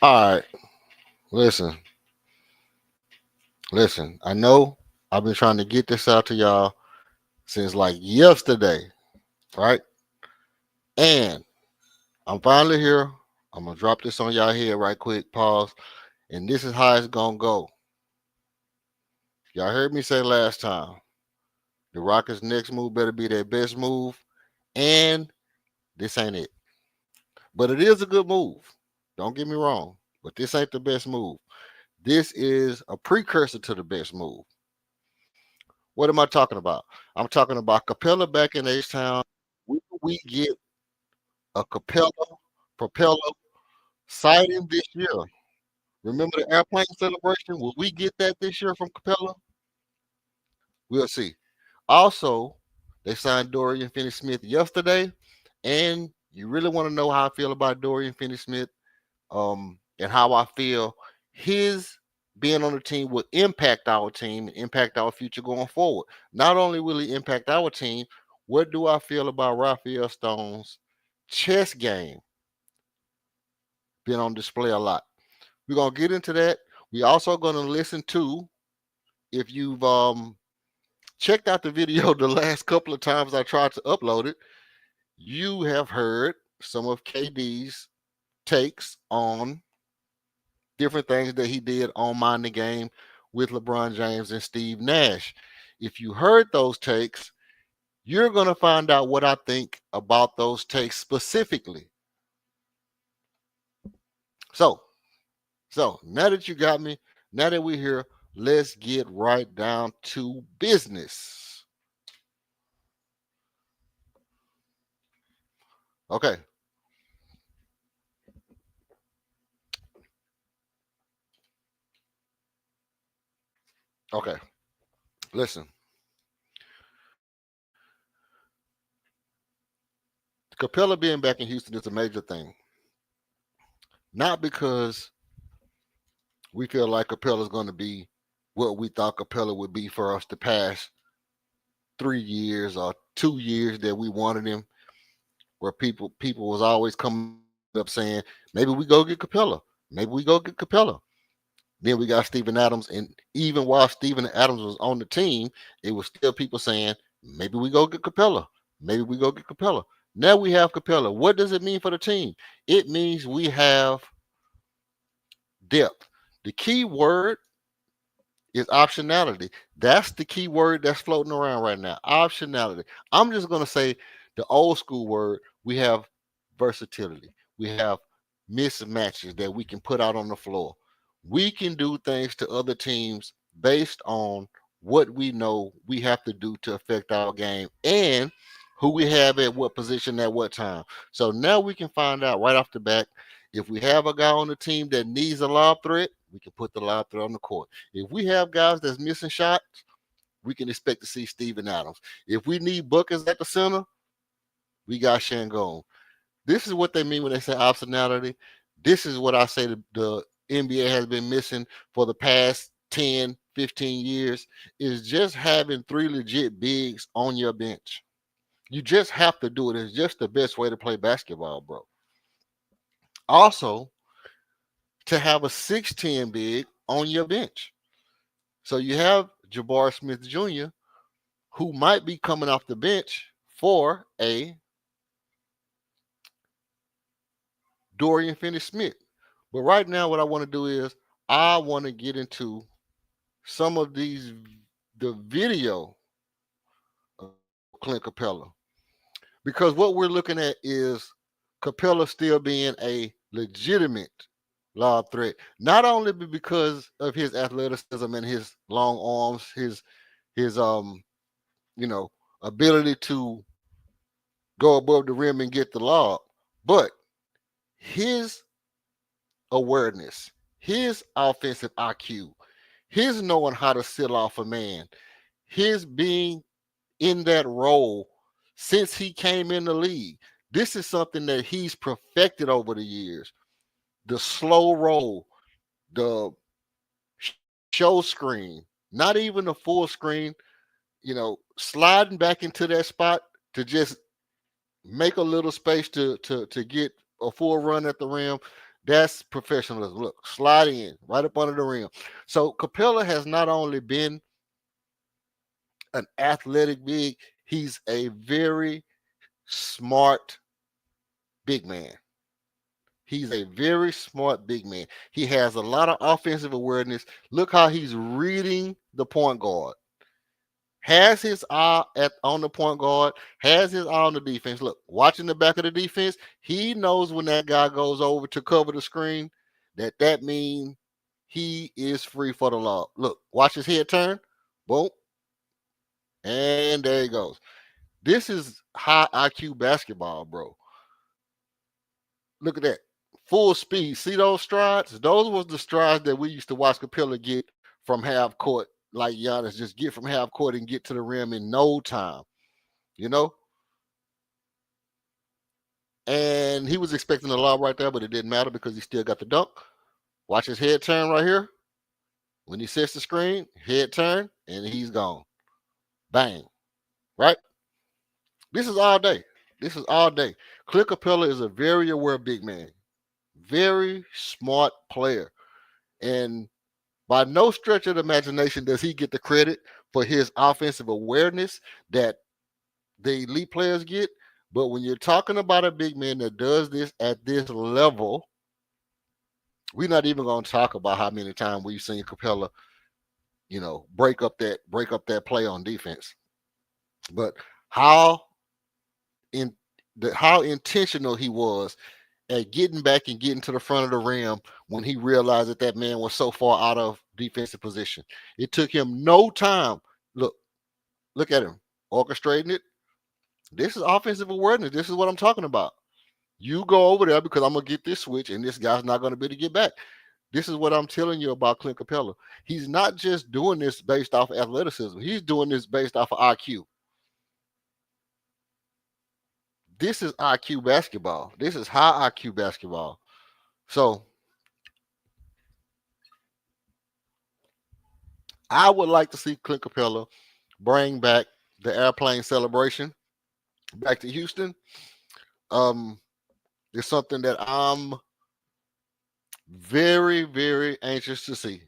All right, listen, listen. I know I've been trying to get this out to y'all since like yesterday, right? And I'm finally here. I'm gonna drop this on y'all here right quick. Pause. And this is how it's gonna go. Y'all heard me say last time. The Rockets' next move better be their best move, and this ain't it. But it is a good move. Don't get me wrong. But this ain't the best move. This is a precursor to the best move. What am I talking about? I'm talking about Capella back in H Town. We get a Capella propeller sighting this year. Remember the airplane celebration? Will we get that this year from Capella? We'll see. Also, they signed Dorian Finney-Smith yesterday, and you really want to know how I feel about Dorian Finney-Smith, and how I feel his being on the team will impact our team and impact our future going forward. Not only will he impact our team, what do I feel about Raphael Stone's chess game being on display a lot? We're gonna get into that. We also gonna listen to, if you've checked out the video the last couple of times I tried to upload it, you have heard some of KD's takes on different things that he did on Mind the Game with LeBron James and Steve Nash. If you heard those takes, you're going to find out what I think about those takes specifically. So now that you got me, now that we're here, let's get right down to business. Okay. Okay. Listen. Capella being back in Houston is a major thing. Not because we feel like Capella is going to be what we thought Capella would be for us the past 3 years or 2 years that we wanted him, where people was always coming up saying, maybe we go get Capella. Maybe we go get Capella. Then we got Steven Adams, and even while Steven Adams was on the team, it was still people saying, maybe we go get Capella. Maybe we go get Capella. Now we have Capella. What does it mean for the team? It means we have depth. The key word is optionality. That's the key word that's floating around right now. Optionality. I'm just going to say the old school word. We have versatility. We have mismatches that we can put out on the floor. We can do things to other teams based on what we know we have to do to affect our game and who we have at what position at what time. So now we can find out right off the bat if we have a guy on the team that needs a lob threat, we can put the lob threat on the court. If we have guys that's missing shots, we can expect to see Steven Adams. If we need buckets at the center, we got Shangon. This is what they mean when they say optionality. This is what I say the NBA has been missing for the past 10, 15 years is just having three legit bigs on your bench. You just have to do it. It's just the best way to play basketball, bro. Also, to have a 6'10 big on your bench. So you have Jabbar Smith Jr., who might be coming off the bench for a Dorian Finney-Smith. But right now, what I want to do is I want to get into some of the video of Clint Capella. Because what we're looking at is Capella still being a legitimate lob threat, not only because of his athleticism and his long arms, his you know ability to go above the rim and get the lob, but his awareness, his offensive IQ, his knowing how to seal off a man, his being in that role since he came in the league. This is something that he's perfected over the years. The slow roll, the show screen, not even the full screen, sliding back into that spot to just make a little space to get a full run at the rim. That's professionalism. Look, slide in right up under the rim. So Capella has not only been an athletic big, he's a very smart big man. He's a very smart big man. He has a lot of offensive awareness. Look how he's reading the point guard. Has his eye on the point guard, has his eye on the defense. Look, watching the back of the defense, he knows when that guy goes over to cover the screen, that means he is free for the lob. Look, watch his head turn. Boom. And there he goes. This is high IQ basketball, bro. Look at that. Full speed. See those strides? Those was the strides that we used to watch Capella get from half court, like Giannis, just get from half court and get to the rim in no time. You know? And he was expecting a lob right there, but it didn't matter because he still got the dunk. Watch his head turn right here. When he sets the screen, head turn, and he's gone. Bang. Right? This is all day. This is all day. Clint Capella is a very aware big man. Very smart player. And by no stretch of the imagination does he get the credit for his offensive awareness that the elite players get. But when you're talking about a big man that does this at this level, we're not even going to talk about how many times we've seen Capella, break up that play on defense. But how intentional he was at getting back and getting to the front of the rim when he realized that man was so far out of defensive position. It took him no time. Look at him orchestrating it. This is offensive awareness. This is what I'm talking about. You go over there because I'm going to get this switch and this guy's not going to be able to get back. This is what I'm telling you about Clint Capella. He's not just doing this based off athleticism. He's doing this based off of IQ. This is IQ basketball. This is high IQ basketball. So I would like to see Clint Capella bring back the airplane celebration back to Houston. It's something that I'm very, very anxious to see.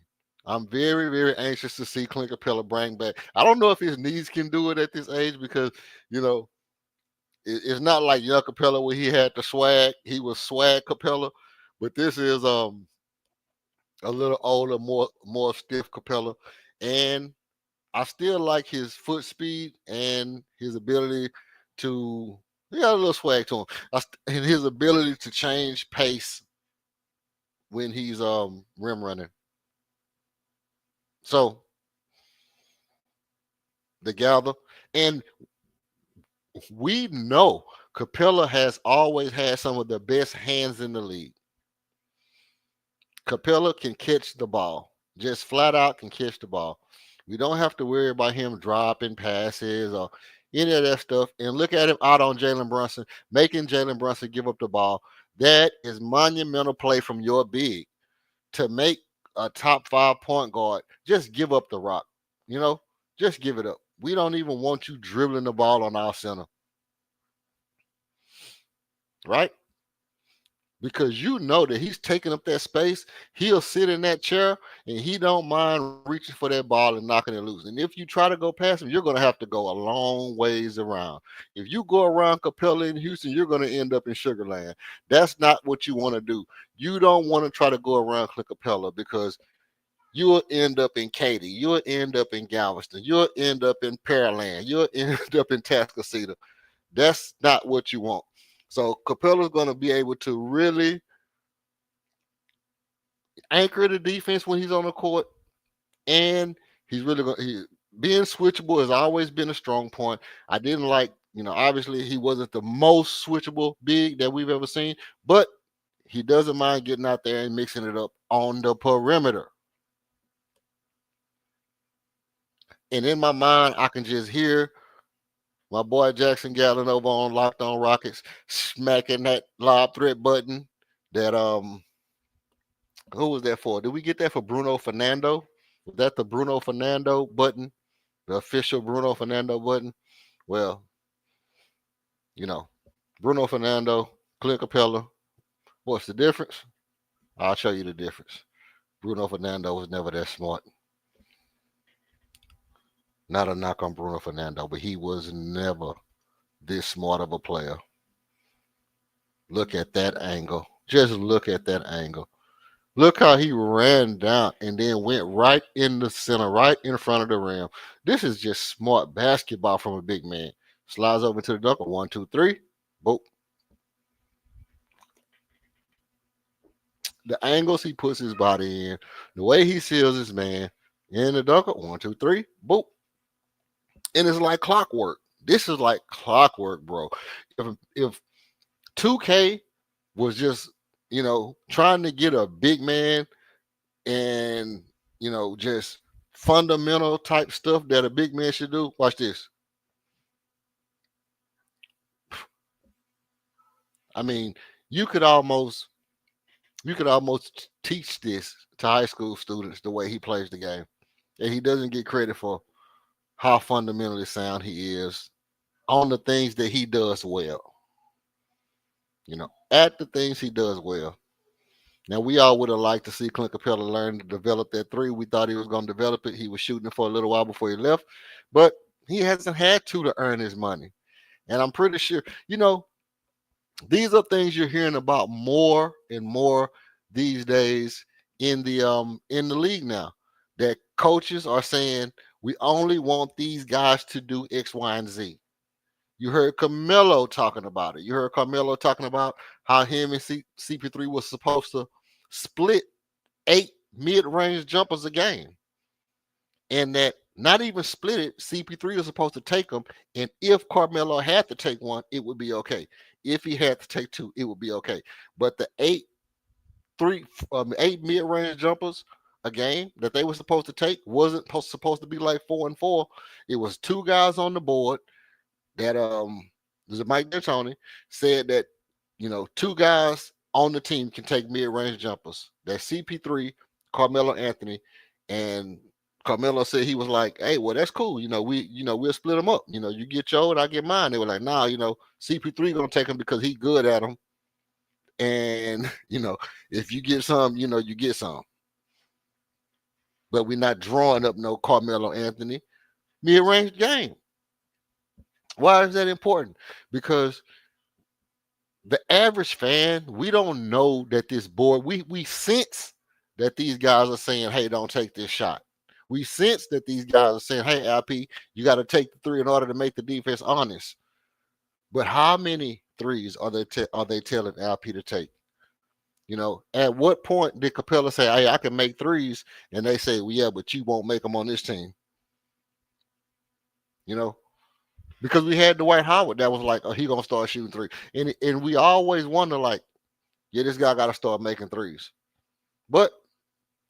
I'm very, very anxious to see Clint Capella bring back. I don't know if his knees can do it at this age because, it's not like young Capella where he had the swag. He was swag Capella, but this is a little older, more stiff Capella, and I still like his foot speed and his ability to. He got a little swag to him, and his ability to change pace when he's rim running. So the gather, and we know Capella has always had some of the best hands in the league. Capella can catch the ball, just flat out can catch the ball. We don't have to worry about him dropping passes or any of that stuff. And look at him out on Jalen Brunson, making Jalen Brunson give up the ball. That is monumental play from your big to make a top 5 point guard. Just give up the rock, just give it up. We don't even want you dribbling the ball on our center. Right? Because you know that he's taking up that space. He'll sit in that chair and he don't mind reaching for that ball and knocking it loose. And if you try to go past him, you're going to have to go a long ways around. If you go around Capella in Houston, you're going to end up in Sugar Land. That's not what you want to do. You don't want to try to go around Clint Capella because you'll end up in Katy. You'll end up in Galveston. You'll end up in Pearland. You'll end up in Tascasita. That's not what you want. So Capella's going to be able to really anchor the defense when he's on the court, and he's really going. Being switchable has always been a strong point. I didn't like, obviously he wasn't the most switchable big that we've ever seen, but he doesn't mind getting out there and mixing it up on the perimeter. And in my mind, I can just hear my boy Jackson Gallen over on Locked On Rockets smacking that lob threat button. That who was that for? Did we get that for Bruno Fernando? Was that the Bruno Fernando button? The official Bruno Fernando button? Well, Bruno Fernando, Clint Capella. What's the difference? I'll show you the difference. Bruno Fernando was never that smart. Not a knock on Bruno Fernando, but he was never this smart of a player. Look at that angle. Just look at that angle. Look how he ran down and then went right in the center, right in front of the rim. This is just smart basketball from a big man. Slides over to the dunker. 1, 2, 3. Boop. The angles he puts his body in, the way he seals his man in the dunker. 1, 2, 3. Boop. And it's like clockwork. This is like clockwork, bro. If 2K was just, trying to get a big man and, just fundamental type stuff that a big man should do, watch this. I mean, you could almost teach this to high school students the way he plays the game. And he doesn't get credit for how fundamentally sound he is on the things that he does well. At the things he does well. Now, we all would have liked to see Clint Capella learn to develop that three. We thought he was going to develop it. He was shooting it for a little while before he left, but he hasn't had to earn his money. And I'm pretty sure, these are things you're hearing about more and more these days in the league now. That coaches are saying we only want these guys to do X, Y, and Z. You heard Carmelo talking about it. You heard Carmelo talking about how him and CP3 was supposed to split 8 mid-range jumpers a game. And that not even split it, CP3 was supposed to take them. And if Carmelo had to take one, it would be okay. If he had to take 2, it would be okay. But the 8 mid-range jumpers a game that they were supposed to take wasn't supposed to be like 4 and 4. It was 2 guys on the board that Mike D'Antoni said that 2 guys on the team can take mid-range jumpers. That's CP3, Carmelo Anthony, and Carmelo said he was like, "Hey, well that's cool. We'll split them up. You get yours, and I get mine." They were like, "Nah, CP3 gonna take him because he good at them, and if you get some, you get some. But we're not drawing up no Carmelo Anthony mid-range game." Why is that important? Because the average fan, we don't know that this board, we sense that these guys are saying, "Hey, don't take this shot." We sense that these guys are saying, "Hey, LP, you got to take the 3 in order to make the defense honest." But how many threes are they telling LP to take? At what point did Capella say, "Hey, I can make threes," and they say, "Well, yeah, but you won't make them on this team"? Because we had Dwight Howard that was like, "Oh, he gonna start shooting 3." And we always wonder, like, yeah, this guy got to start making threes. But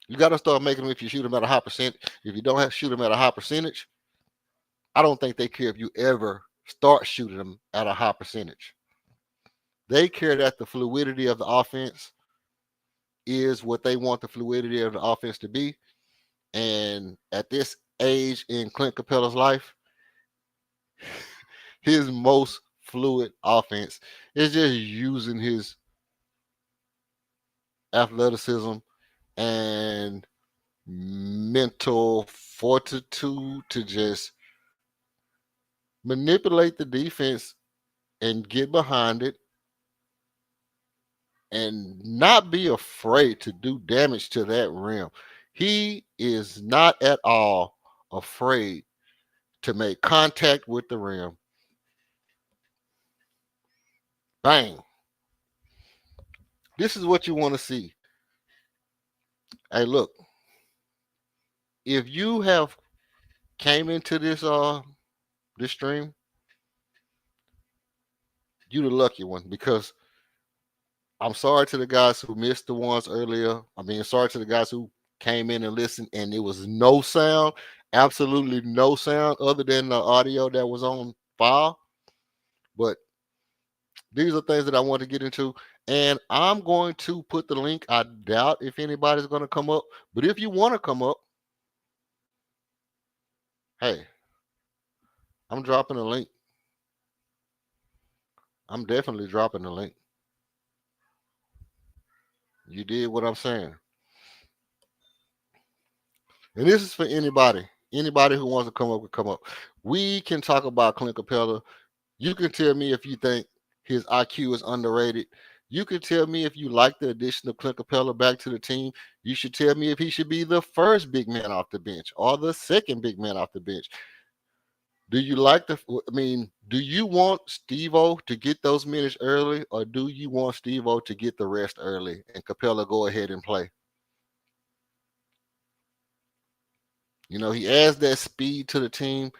you got to start making them if you shoot them at a high percent. If you don't have to shoot them at a high percentage, I don't think they care if you ever start shooting them at a high percentage. They care that the fluidity of the offense is what they want the fluidity of the offense to be. And at this age in Clint Capella's life, his most fluid offense is just using his athleticism and mental fortitude to just manipulate the defense and get behind it and not be afraid to do damage to that rim. He is not at all afraid to make contact with the rim. Bang. This is what you want to see. Hey, look. If you have came into this stream, you the lucky one, because I'm sorry to the guys who missed the ones earlier. I mean, sorry to the guys who came in and listened and it was no sound, absolutely no sound other than the audio that was on file. But these are things that I want to get into. And I'm going to put the link. I doubt if anybody's going to come up. But if you want to come up, hey, I'm dropping a link. I'm definitely dropping the link. You did what I'm saying. And this is for anybody. Anybody who wants to come up can come up. We can talk about Clint Capella. You can tell me if you think his IQ is underrated. You can tell me if you like the addition of Clint Capella back to the team. You should tell me if he should be the first big man off the bench or the second big man off the bench. Do you like the? I mean, do you want Steve-O to get those minutes early, or do you want Steve-O to get the rest early and Capella go ahead and play? You know, he adds that speed to the team.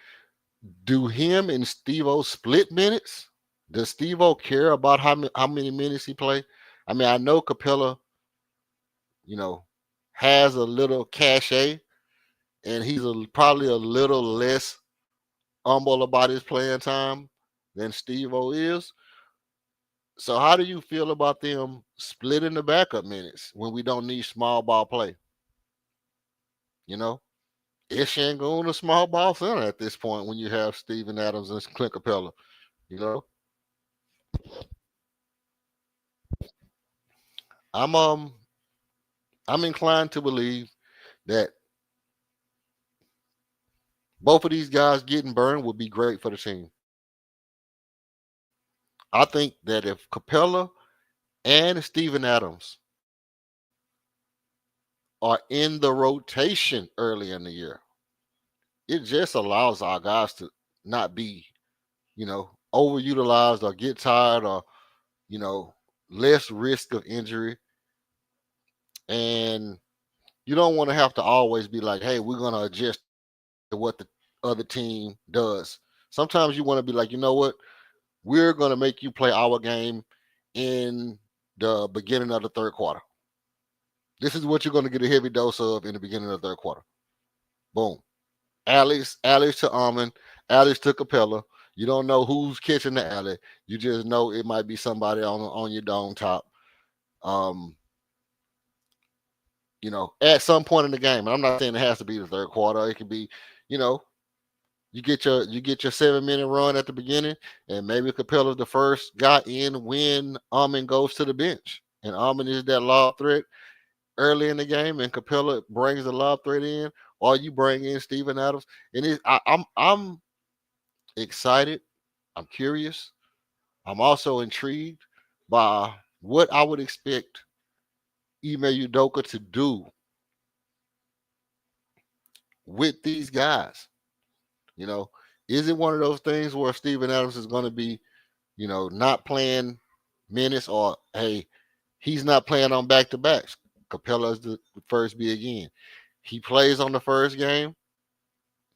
Do him and Steve-O split minutes? Does Steve-O care about how many minutes he play? I mean, I know Capella, you know, has a little cachet, and probably a little less humble about his playing time than Steve-O is. So how do you feel about them splitting the backup minutes when we don't need small ball play? You know, is Shangoon a small ball center at this point when you have Steven Adams and Clint Capella? You know, I'm um I'm inclined to believe that both of these guys getting burned would be great for the team. I think that if Capella and Steven Adams are in the rotation early in the year, it just allows our guys to not be, overutilized or get tired or, you know, less risk of injury. And you don't want to have to always be like, hey, we're going to adjust to what the other team does. Sometimes you want to be like, you know what? We're going to make you play our game in the beginning of the third quarter. This is what you're going to get a heavy dose of in the beginning of the third quarter. Boom. Alex to Almond, Alex to Capella. You don't know who's catching the alley. You just know it might be somebody on your dome top. Um, at some point in the game. And I'm not saying it has to be the third quarter. It could be, you know, you get your 7-minute run at the beginning, and maybe Capella's the first guy in when Almond goes to the bench. And Almond is that lob threat early in the game, and Capella brings the lob threat in, or you bring in Steven Adams. And I'm excited. I'm curious. I'm also intrigued by what I would expect Ime Udoka to do with these guys. You know, is it one of those things where Steven Adams is going to be, not playing minutes, or hey, he's not playing on back to backs? Capella is the first big end. He plays on the first game.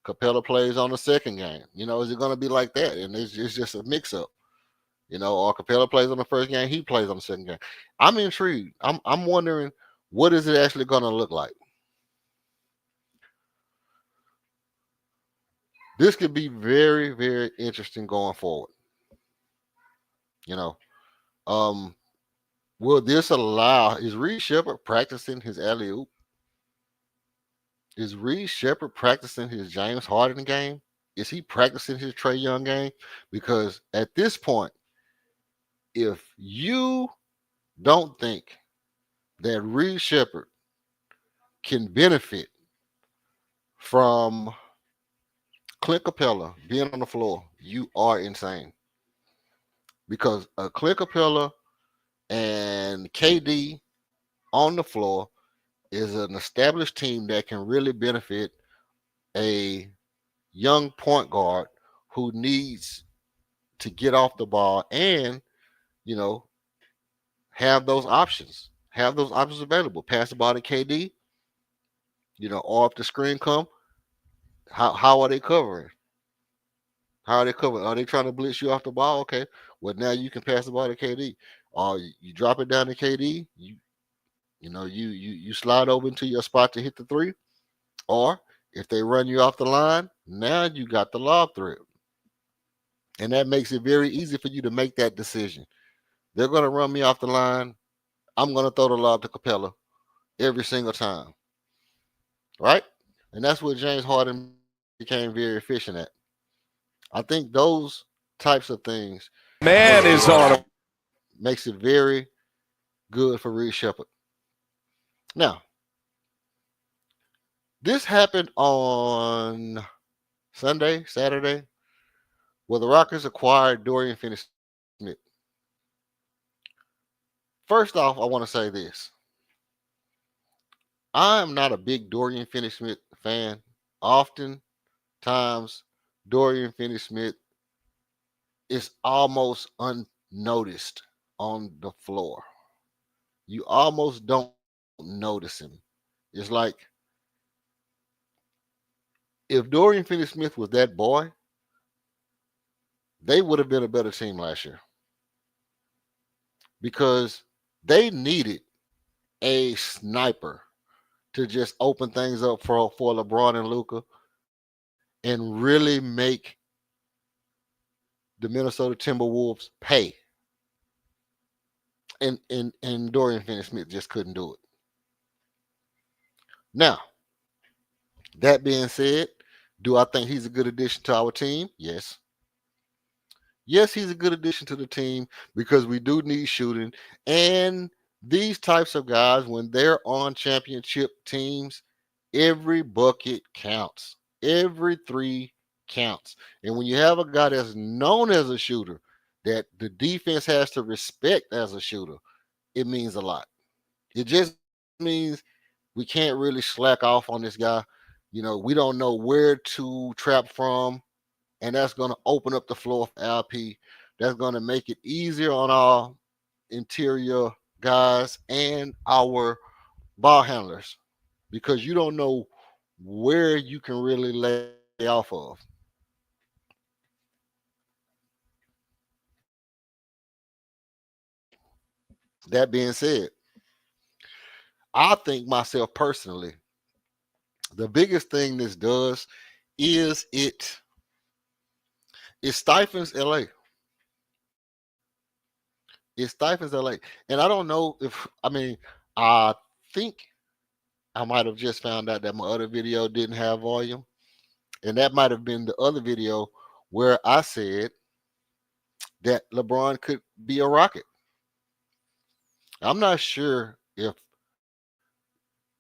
Capella plays on the second game. Is it going to be like that? And it's just a mix up. Or Capella plays on the first game, he plays on the second game. I'm intrigued. I'm wondering, what is it actually going to look like? This could be very, very interesting going forward. Will this allow? Is Reed Shepherd practicing his alley oop? Is Reed Shepherd practicing his James Harden game? Is he practicing his Trae Young game? Because at this point, if you don't think that Reed Shepherd can benefit from Clint Capella being on the floor, you are insane. Because Clint Capella and KD on the floor is an established team that can really benefit a young point guard who needs to get off the ball and, have those options. Have those options available. Pass the ball to KD, or if the screen come, how are they covering? How are they covering? Are they trying to blitz you off the ball? Okay. Well, now you can pass the ball to KD. Or you drop it down to KD. You slide over into your spot to hit the three. Or if they run you off the line, now you got the lob threat. And that makes it very easy for you to make that decision. They're going to run me off the line. I'm going to throw the lob to Capella every single time. Right? And that's what James Harden became very efficient at. I think those types of things makes it very good for Reed Shepherd. Now, this happened on Sunday, Saturday, where the Rockets acquired Dorian Finney-Smith. First off, I want to say this. I am not a big Dorian Finney-Smith fan. Oftentimes, Dorian Finney-Smith is almost unnoticed on the floor. You almost don't notice him. It's like if Dorian Finney-Smith was that boy, they would have been a better team last year because they needed a sniper to just open things up for LeBron and Luka and really make the Minnesota Timberwolves pay. And Dorian Finney-Smith just couldn't do it. Now, that being said, do I think he's a good addition to our team? Yes. Yes, he's a good addition to the team because we do need shooting. And these types of guys, when they're on championship teams, every bucket counts. Every three counts. And when you have a guy that's known as a shooter, that the defense has to respect as a shooter, it means a lot. It just means we can't really slack off on this guy. We don't know where to trap from, and that's going to open up the floor for LP. That's going to make it easier on our interior guys and our ball handlers because you don't know where you can really lay off of. That being said, I think myself personally, the biggest thing this does is it stifles LA. It stifles LA. And I don't know I think I might have just found out that my other video didn't have volume. And that might have been the other video where I said that LeBron could be a Rocket. I'm not sure if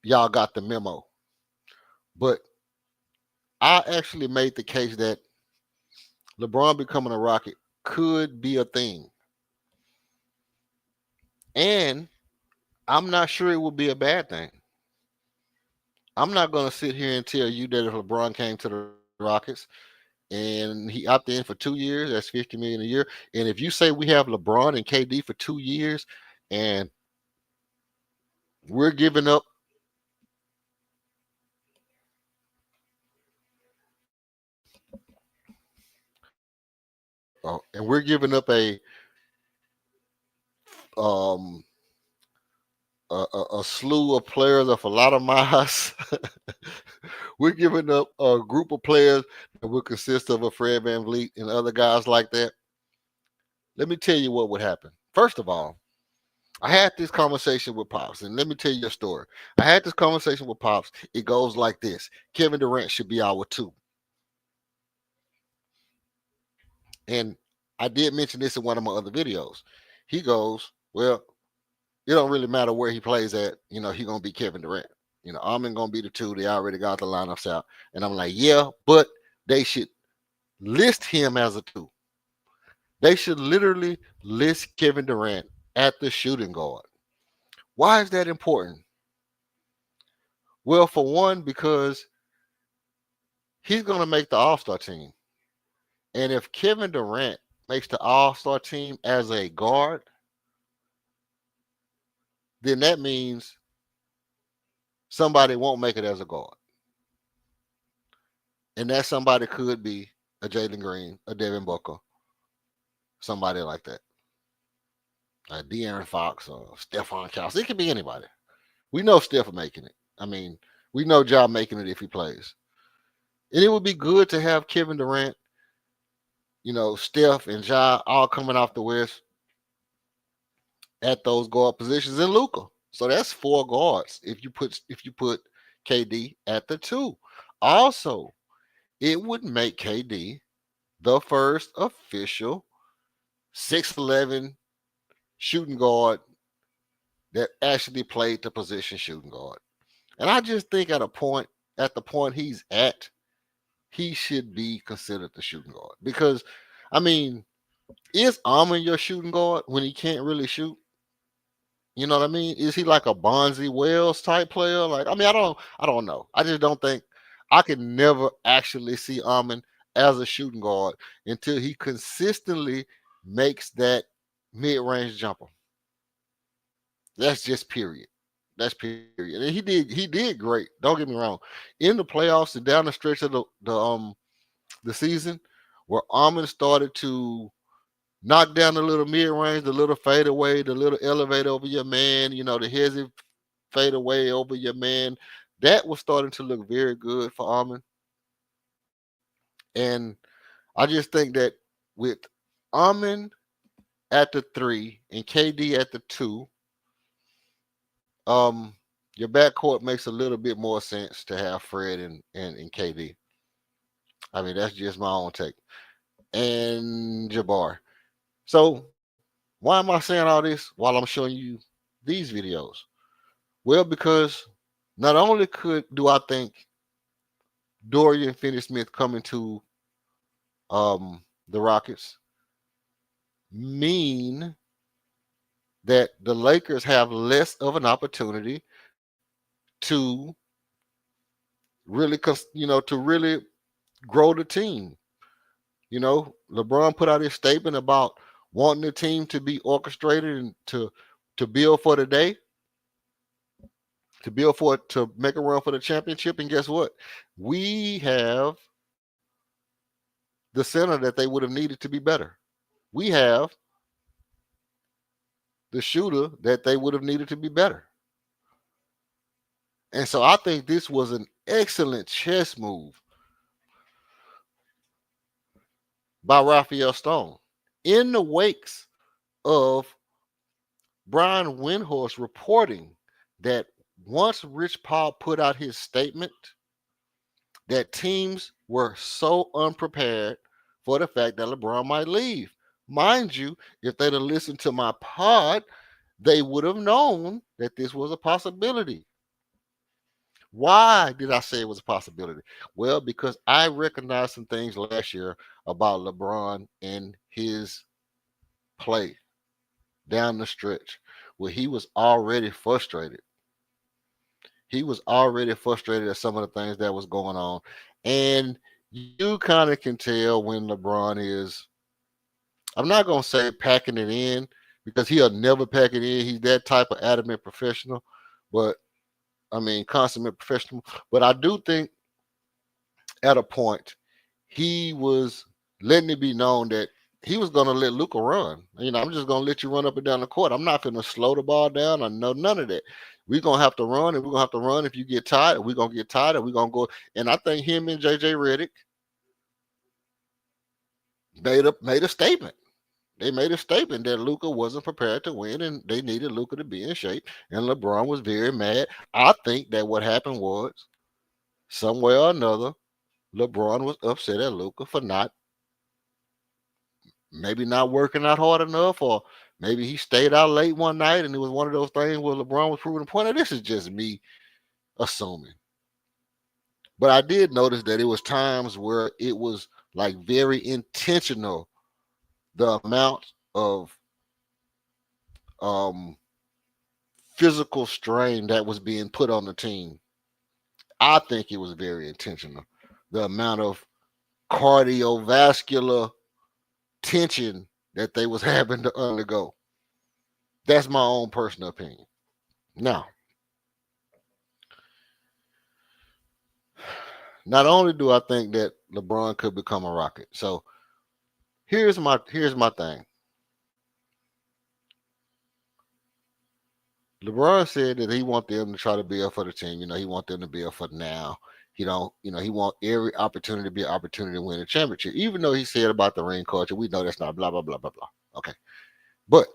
y'all got the memo, but I actually made the case that LeBron becoming a Rocket could be a thing. And I'm not sure it would be a bad thing. I'm not going to sit here and tell you that if LeBron came to the Rockets and he opted in for 2 years, that's $50 million a year. And if you say we have LeBron and KD for 2 years and we're giving up and we're giving up um a slew of players of a lot of miles. We're giving up a group of players that will consist of a Fred VanVleet and other guys like that. Let me tell you what would happen. First of all, I had this conversation with Pops, and let me tell you a story. I had this conversation with Pops. It goes like this: Kevin Durant should be our two. And I did mention this in one of my other videos. He goes, well, it don't really matter where he plays at. He gonna be Kevin Durant. Armin gonna be the two. They already got the lineups out. And I'm like, yeah, but they should list him as a two. They should literally list Kevin Durant at the shooting guard. Why is that important? Well, for one, because he's gonna make the All-Star team. And if Kevin Durant makes the All-Star team as a guard, then that means somebody won't make it as a guard. And that somebody could be a Jalen Green, a Devin Booker, somebody like that. De'Aaron Fox or Stephon Castle. It could be anybody. We know Steph making it. We know Ja making it if he plays. And it would be good to have Kevin Durant, Steph and Ja all coming off the West at those guard positions and Luka. So that's four guards if you put KD at the two. Also, it would make KD the first official 6'11" shooting guard that actually played the position shooting guard. And I just think at the point he's at, he should be considered the shooting guard. Because, I mean, is Almond your shooting guard when he can't really shoot? You know what I mean? Is he like a Bonzi Wells type player? Like, I mean, I don't know. I just don't think I can never actually see Almond as a shooting guard until he consistently makes that mid-range jumper. That's just period. That's period. And he did great. Don't get me wrong. In the playoffs and down the stretch of the season, where Almond started to knock down the little mid range, the little fadeaway, the little elevate over your man, the hezzy fadeaway over your man. That was starting to look very good for Almond. And I just think that with Almond at the 3 and KD at the 2, your backcourt makes a little bit more sense to have Fred and KD. I mean, that's just my own take. And Jabbar. So why am I saying all this while I'm showing you these videos? Well, because not only do I think Dorian Finney-Smith coming to the Rockets mean that the Lakers have less of an opportunity to really, to really grow the team. LeBron put out his statement about wanting the team to be orchestrated and to build for the day, to make a run for the championship. And guess what? We have the center that they would have needed to be better. We have the shooter that they would have needed to be better. And so I think this was an excellent chess move by Raphael Stone in the wakes of Brian Windhorst reporting that once Rich Paul put out his statement, that teams were so unprepared for the fact that LeBron might leave. Mind you, if they'd have listened to my pod, they would have known that this was a possibility. Why did I say it was a possibility? Well, because I recognized some things last year about LeBron and his play down the stretch where he was already frustrated. He was already frustrated at some of the things that was going on. And you kind of can tell when LeBron is, I'm not going to say packing it in because he'll never pack it in. He's that type of adamant professional, consummate professional. But I do think at a point he was letting it be known that he was going to let Luka run. I'm just going to let you run up and down the court. I'm not going to slow the ball down. I know none of that. We're going to have to run, and we're going to have to run if you get tired. We're going to get tired, and we're going to go. And I think him and JJ Redick made a statement. They made a statement that Luka wasn't prepared to win, and they needed Luka to be in shape. And LeBron was very mad. I think that what happened was, somewhere or another, LeBron was upset at Luka for maybe not working out hard enough, or maybe he stayed out late one night and it was one of those things where LeBron was proving a point. Now, this is just me assuming. But I did notice that it was times where it was like very intentional, the amount of physical strain that was being put on the team. I think it was very intentional. The amount of cardiovascular tension that they was having to undergo. That's my own personal opinion. Now, not only do I think that LeBron could become a Rocket, so here's my thing. LeBron said that he want them to try to build for the team. He want them to build for now. He want every opportunity to be an opportunity to win a championship. Even though he said about the ring culture, we know that's not blah blah blah blah blah. Okay, but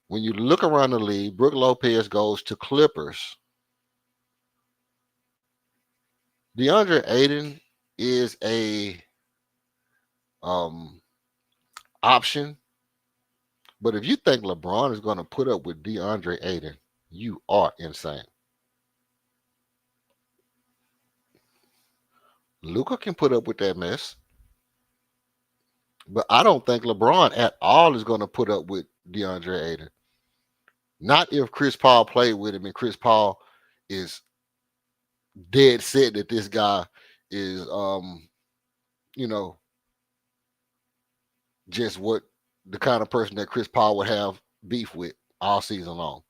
when you look around the league, Brook Lopez goes to Clippers. DeAndre Ayton is a option, but if you think LeBron is going to put up with DeAndre Ayton, You are insane. Luka can put up with that mess, but I don't think LeBron at all is going to put up with DeAndre Ayton. Not if Chris Paul played with him and Chris Paul is dead set that this guy is, you know, just what the kind of person that Chris Paul would have beef with all season long.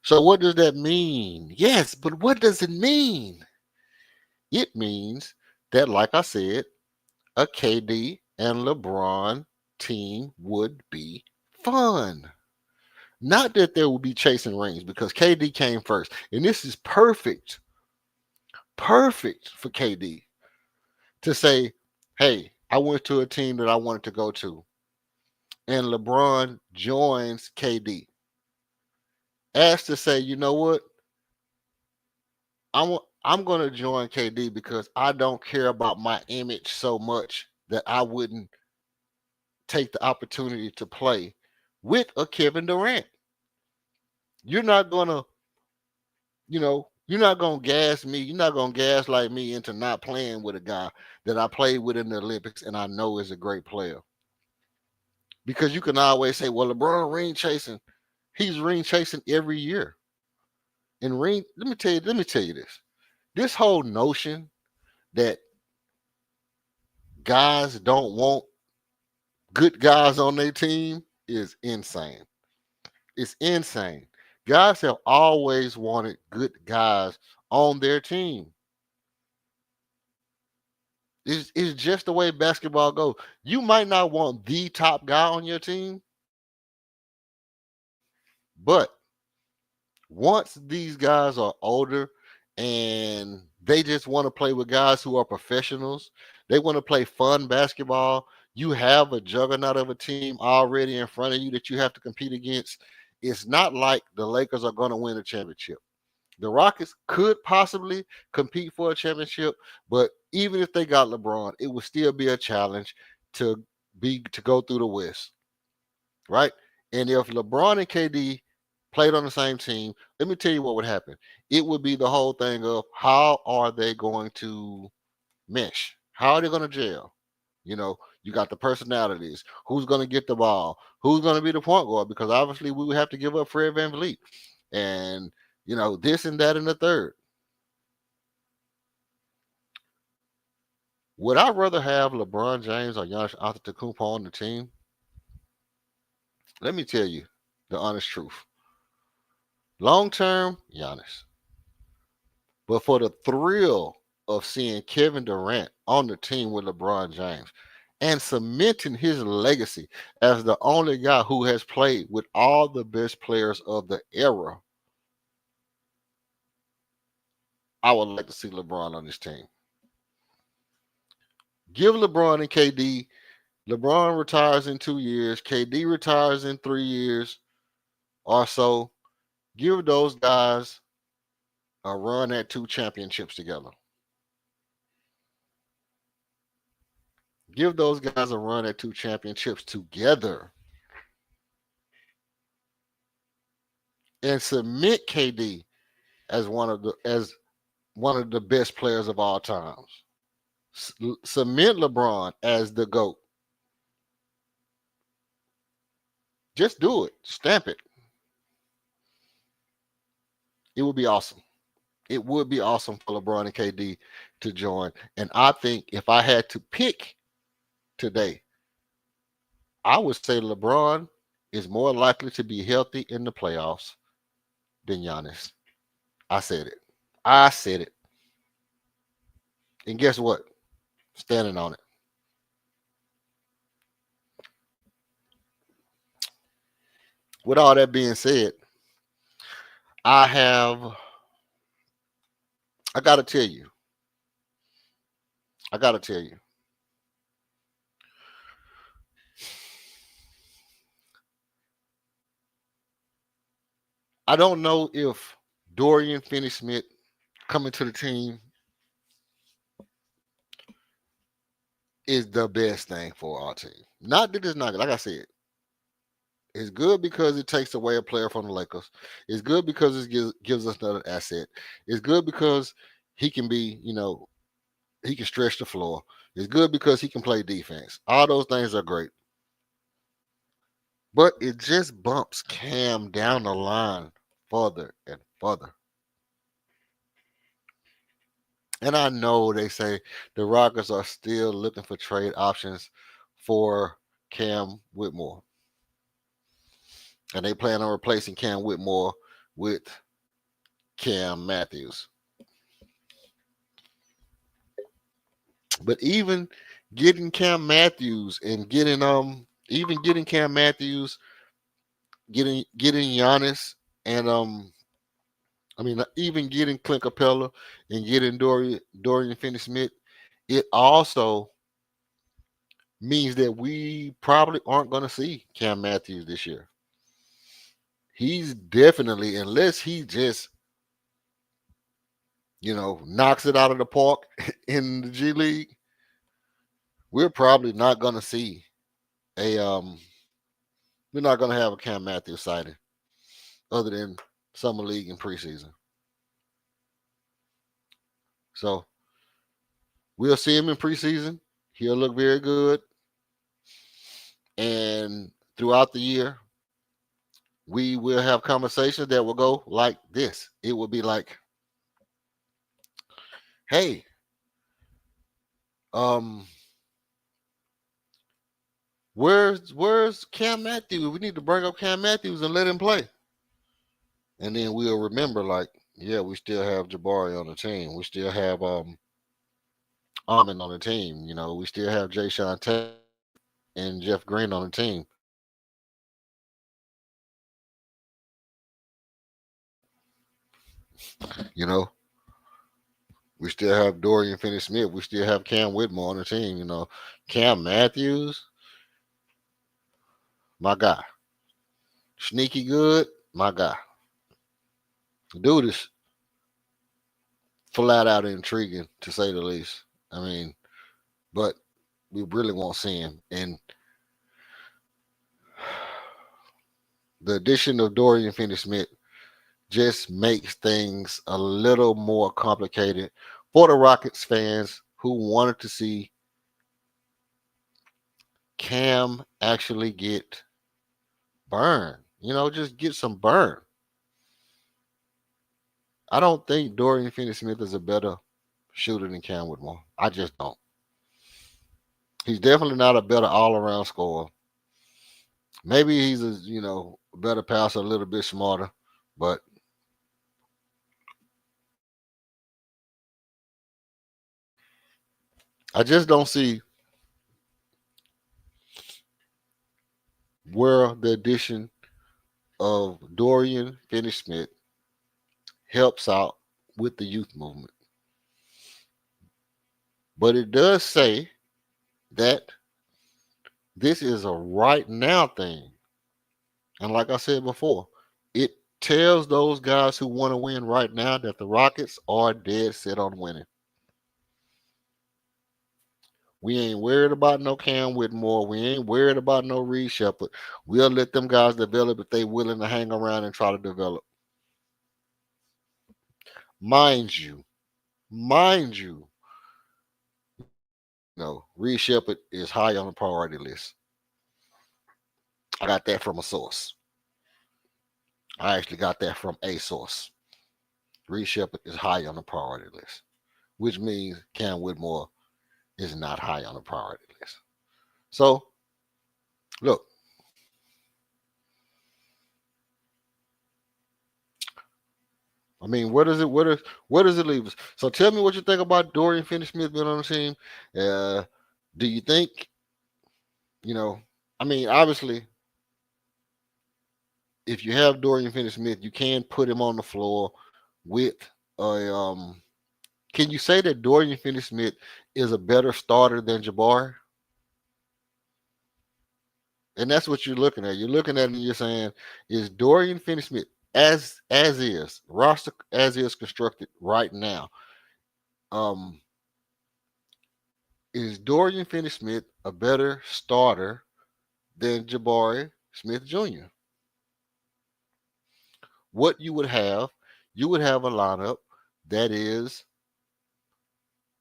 So what does that mean? Yes, but what does it mean? It means that, like I said, a KD and LeBron team would be fun. Not that they would be chasing rings because KD came first. And this is perfect for KD to say, hey, I went to a team that I wanted to go to. And LeBron joins KD. As to say, you know what? I'm going to join KD because I don't care about my image so much that I wouldn't take the opportunity to play with a Kevin Durant. You're not going to, you're not going to gas me. You're not going to gaslight me into not playing with a guy that I played with in the Olympics and I know is a great player. Because you can always say, well, LeBron ring chasing. He's ring chasing every year. And ring, let me tell you this. This whole notion that guys don't want good guys on their team is insane. It's insane. Guys have always wanted good guys on their team. It's just the way basketball goes. You might not want the top guy on your team, but once these guys are older and they just want to play with guys who are professionals, they want to play fun basketball. You have a juggernaut of a team already in front of you that you have to compete against. It's not like the Lakers are going to win a championship. The Rockets could possibly compete for a championship, but even if they got LeBron, it would still be a challenge to go through the West, right? And if LeBron and KD played on the same team, let me tell you what would happen. It would be the whole thing of how are they going to mesh? How are they going to gel? You got the personalities. Who's going to get the ball? Who's going to be the point guard? Because obviously we would have to give up Fred VanVleet. And, this and that and the third. Would I rather have LeBron James or Giannis Antetokounmpo on the team? Let me tell you the honest truth. Long term, Giannis. But for the thrill of seeing Kevin Durant on the team with LeBron James and cementing his legacy as the only guy who has played with all the best players of the era, I would like to see LeBron on this team. Give LeBron and KD. LeBron retires in 2 years. KD retires in 3 years or so. Give those guys a run at 2 championships together. Give those guys a run at 2 championships together. And cement KD as one of the best players of all times. Cement LeBron as the GOAT. Just do it. Stamp it. It would be awesome. It would be awesome for LeBron and KD to join. And I think if I had to pick today, I would say LeBron is more likely to be healthy in the playoffs than Giannis. I said it. And guess what? Standing on it. With all that being said, I got to tell you. I don't know if Dorian Finney-Smith coming to the team is the best thing for our team. Not that it's not, like I said, It's good because it takes away a player from the Lakers. It's good because it gives us another asset. It's good because he can be, he can stretch the floor. It's good because he can play defense. All those things are great. But it just bumps Cam down the line further and further. And I know they say the Rockets are still looking for trade options for Cam Whitmore. And they plan on replacing Cam Whitmore with Cam Matthews. But even getting Cam Matthews and getting Cam Matthews, getting Giannis and even getting Clint Capella and getting Dorian Finney-Smith, it also means that we probably aren't going to see Cam Matthews this year. He's definitely, unless he just, knocks it out of the park in the G League, we're probably not going to see a we're not going to have a Cam Matthews sighting other than summer league and preseason. So we'll see him in preseason. He'll look very good. And throughout the year, we will have conversations that will go like this. It will be like, hey, where's Cam Matthews? We need to bring up Cam Matthews and let him play. And then we'll remember, like, yeah, we still have Jabari on the team. We still have Armin on the team. We still have Jay Sean Tate and Jeff Green on the team. We still have Dorian Finney-Smith. We still have Cam Whitmore on the team. Cam Matthews, my guy. Sneaky good, my guy. Dude is flat out intriguing, to say the least. But we really won't see him. And the addition of Dorian Finney-Smith just makes things a little more complicated for the Rockets fans who wanted to see Cam actually get burned. Just get some burn. I don't think Dorian Finney-Smith is a better shooter than Cam Whitmore. I just don't. He's definitely not a better all-around scorer. Maybe he's a better passer, a little bit smarter, but I just don't see where the addition of Dorian Finney-Smith helps out with the youth movement. But it does say that this is a right now thing. And like I said before, it tells those guys who want to win right now that the Rockets are dead set on winning. We ain't worried about no Cam Whitmore. We ain't worried about no Reed Shepard. We'll let them guys develop if they willing to hang around and try to develop. Mind you, Reed Shepard is high on the priority list. I got that from a source. I actually got that from a source. Reed Shepard is high on the priority list, which means Cam Whitmore is not high on the priority list. So, look. Where does it leave us? So tell me what you think about Dorian Finney-Smith being on the team. Do you think, obviously, if you have Dorian Finney-Smith, you can put him on the floor with a. Can you say that Dorian Finney-Smith is a better starter than Jabari? And that's what you're looking at. You're looking at it and you're saying, is Dorian Finney-Smith as is roster as is constructed right now? Is Dorian Finney-Smith a better starter than Jabari Smith Jr. What you would have a lineup that is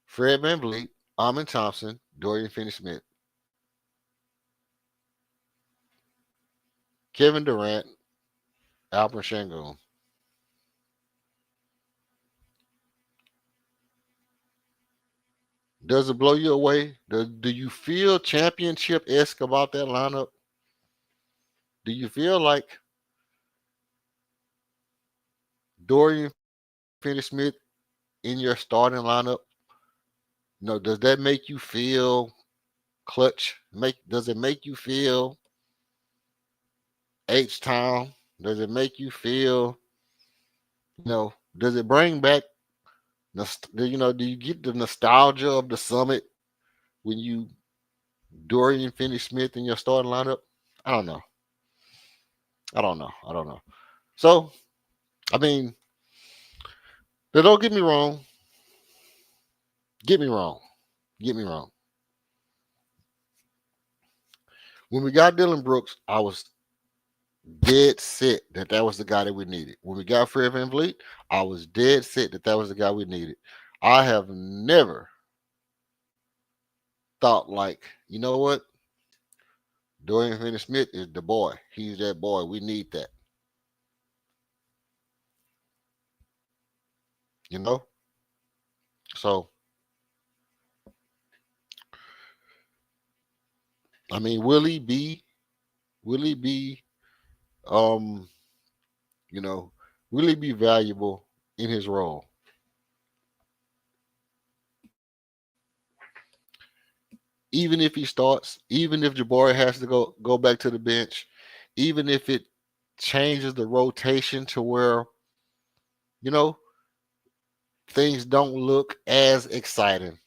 Fred VanVleet, Amin Thompson, Dorian Finney-Smith, Kevin Durant, Alperen Sengun. Does it blow you away? Do you feel championship-esque about that lineup? Do you feel like Dorian Finney-Smith in your starting lineup? Does that make you feel clutch? Does it make you feel H-Town? Does it make you feel, does it bring back, do you get the nostalgia of the Summit when you Dorian Finney-Smith in your starting lineup? I don't know. So, I mean, don't get me wrong. Get me wrong. When we got Dylan Brooks, I was dead set that was the guy that we needed. When we got Fred VanVleet, I was dead set that was the guy we needed. I have never thought like, you know what? Dorian Finney-Smith is the boy. He's that boy. We need that. So, I mean, will he be, will he be valuable in his role? Even if he starts, even if Jabari has to go back to the bench, even if it changes the rotation to where, things don't look as exciting.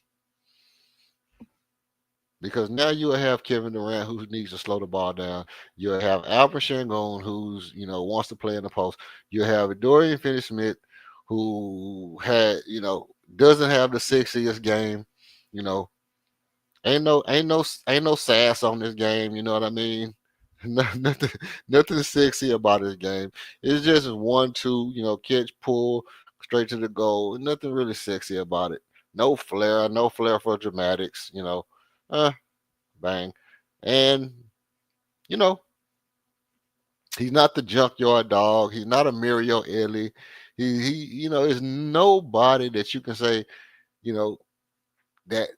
Because now you'll have Kevin Durant who needs to slow the ball down. You'll have Alperen Sengun who's, wants to play in the post. You'll have Dorian Finney-Smith who doesn't have the sexiest game, Ain't no sass on this game, you know what I mean? Nothing sexy about this game. It's just 1-2, catch, pull, straight to the goal. Nothing really sexy about it. No flair for dramatics, bang. And, he's not the junkyard dog. He's not a Mario Ellie. He is nobody that you can say, that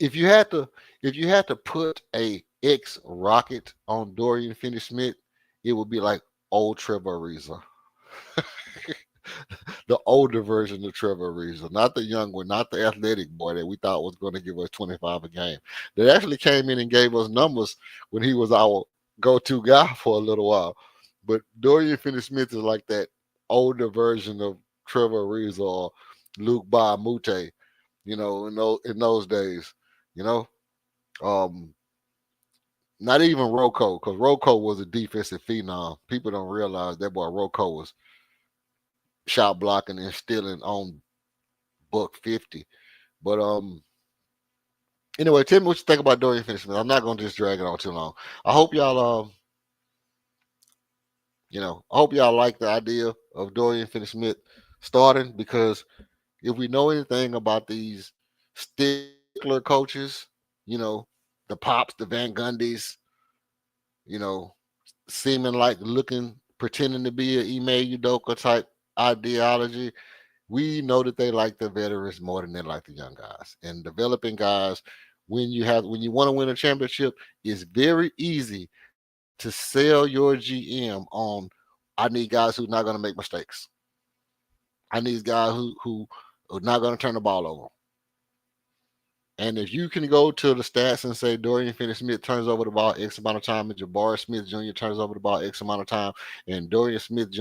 if you had to put a X rocket on Dorian Finney-Smith, it would be like old Trevor Ariza. The older version of Trevor Ariza, not the young one, not the athletic boy that we thought was going to give us 25 a game. That actually came in and gave us numbers when he was our go-to guy for a little while. But Dorian Finney-Smith is like that older version of Trevor Ariza or Luke Baamute, in those days. Not even Rocco, because Rocco was a defensive phenom. People don't realize that boy Rocco was shot blocking and stealing on buck 50. But anyway, tell me what you think about Dorian Finney-Smith. I'm not gonna just drag it on too long. I hope y'all like the idea of Dorian Finney-Smith starting, because if we know anything about these stickler coaches, the Pops, the Van Gundys, seeming like pretending to be an Ime Udoka type ideology, we know that they like the veterans more than they like the young guys. And developing guys, when you want to win a championship, it's very easy to sell your GM on, I need guys who are not going to make mistakes. I need guys who are not going to turn the ball over. And if you can go to the stats and say Dorian Finney-Smith turns over the ball X amount of time, and Jabari Smith Jr. turns over the ball X amount of time, and Dorian Finney-Smith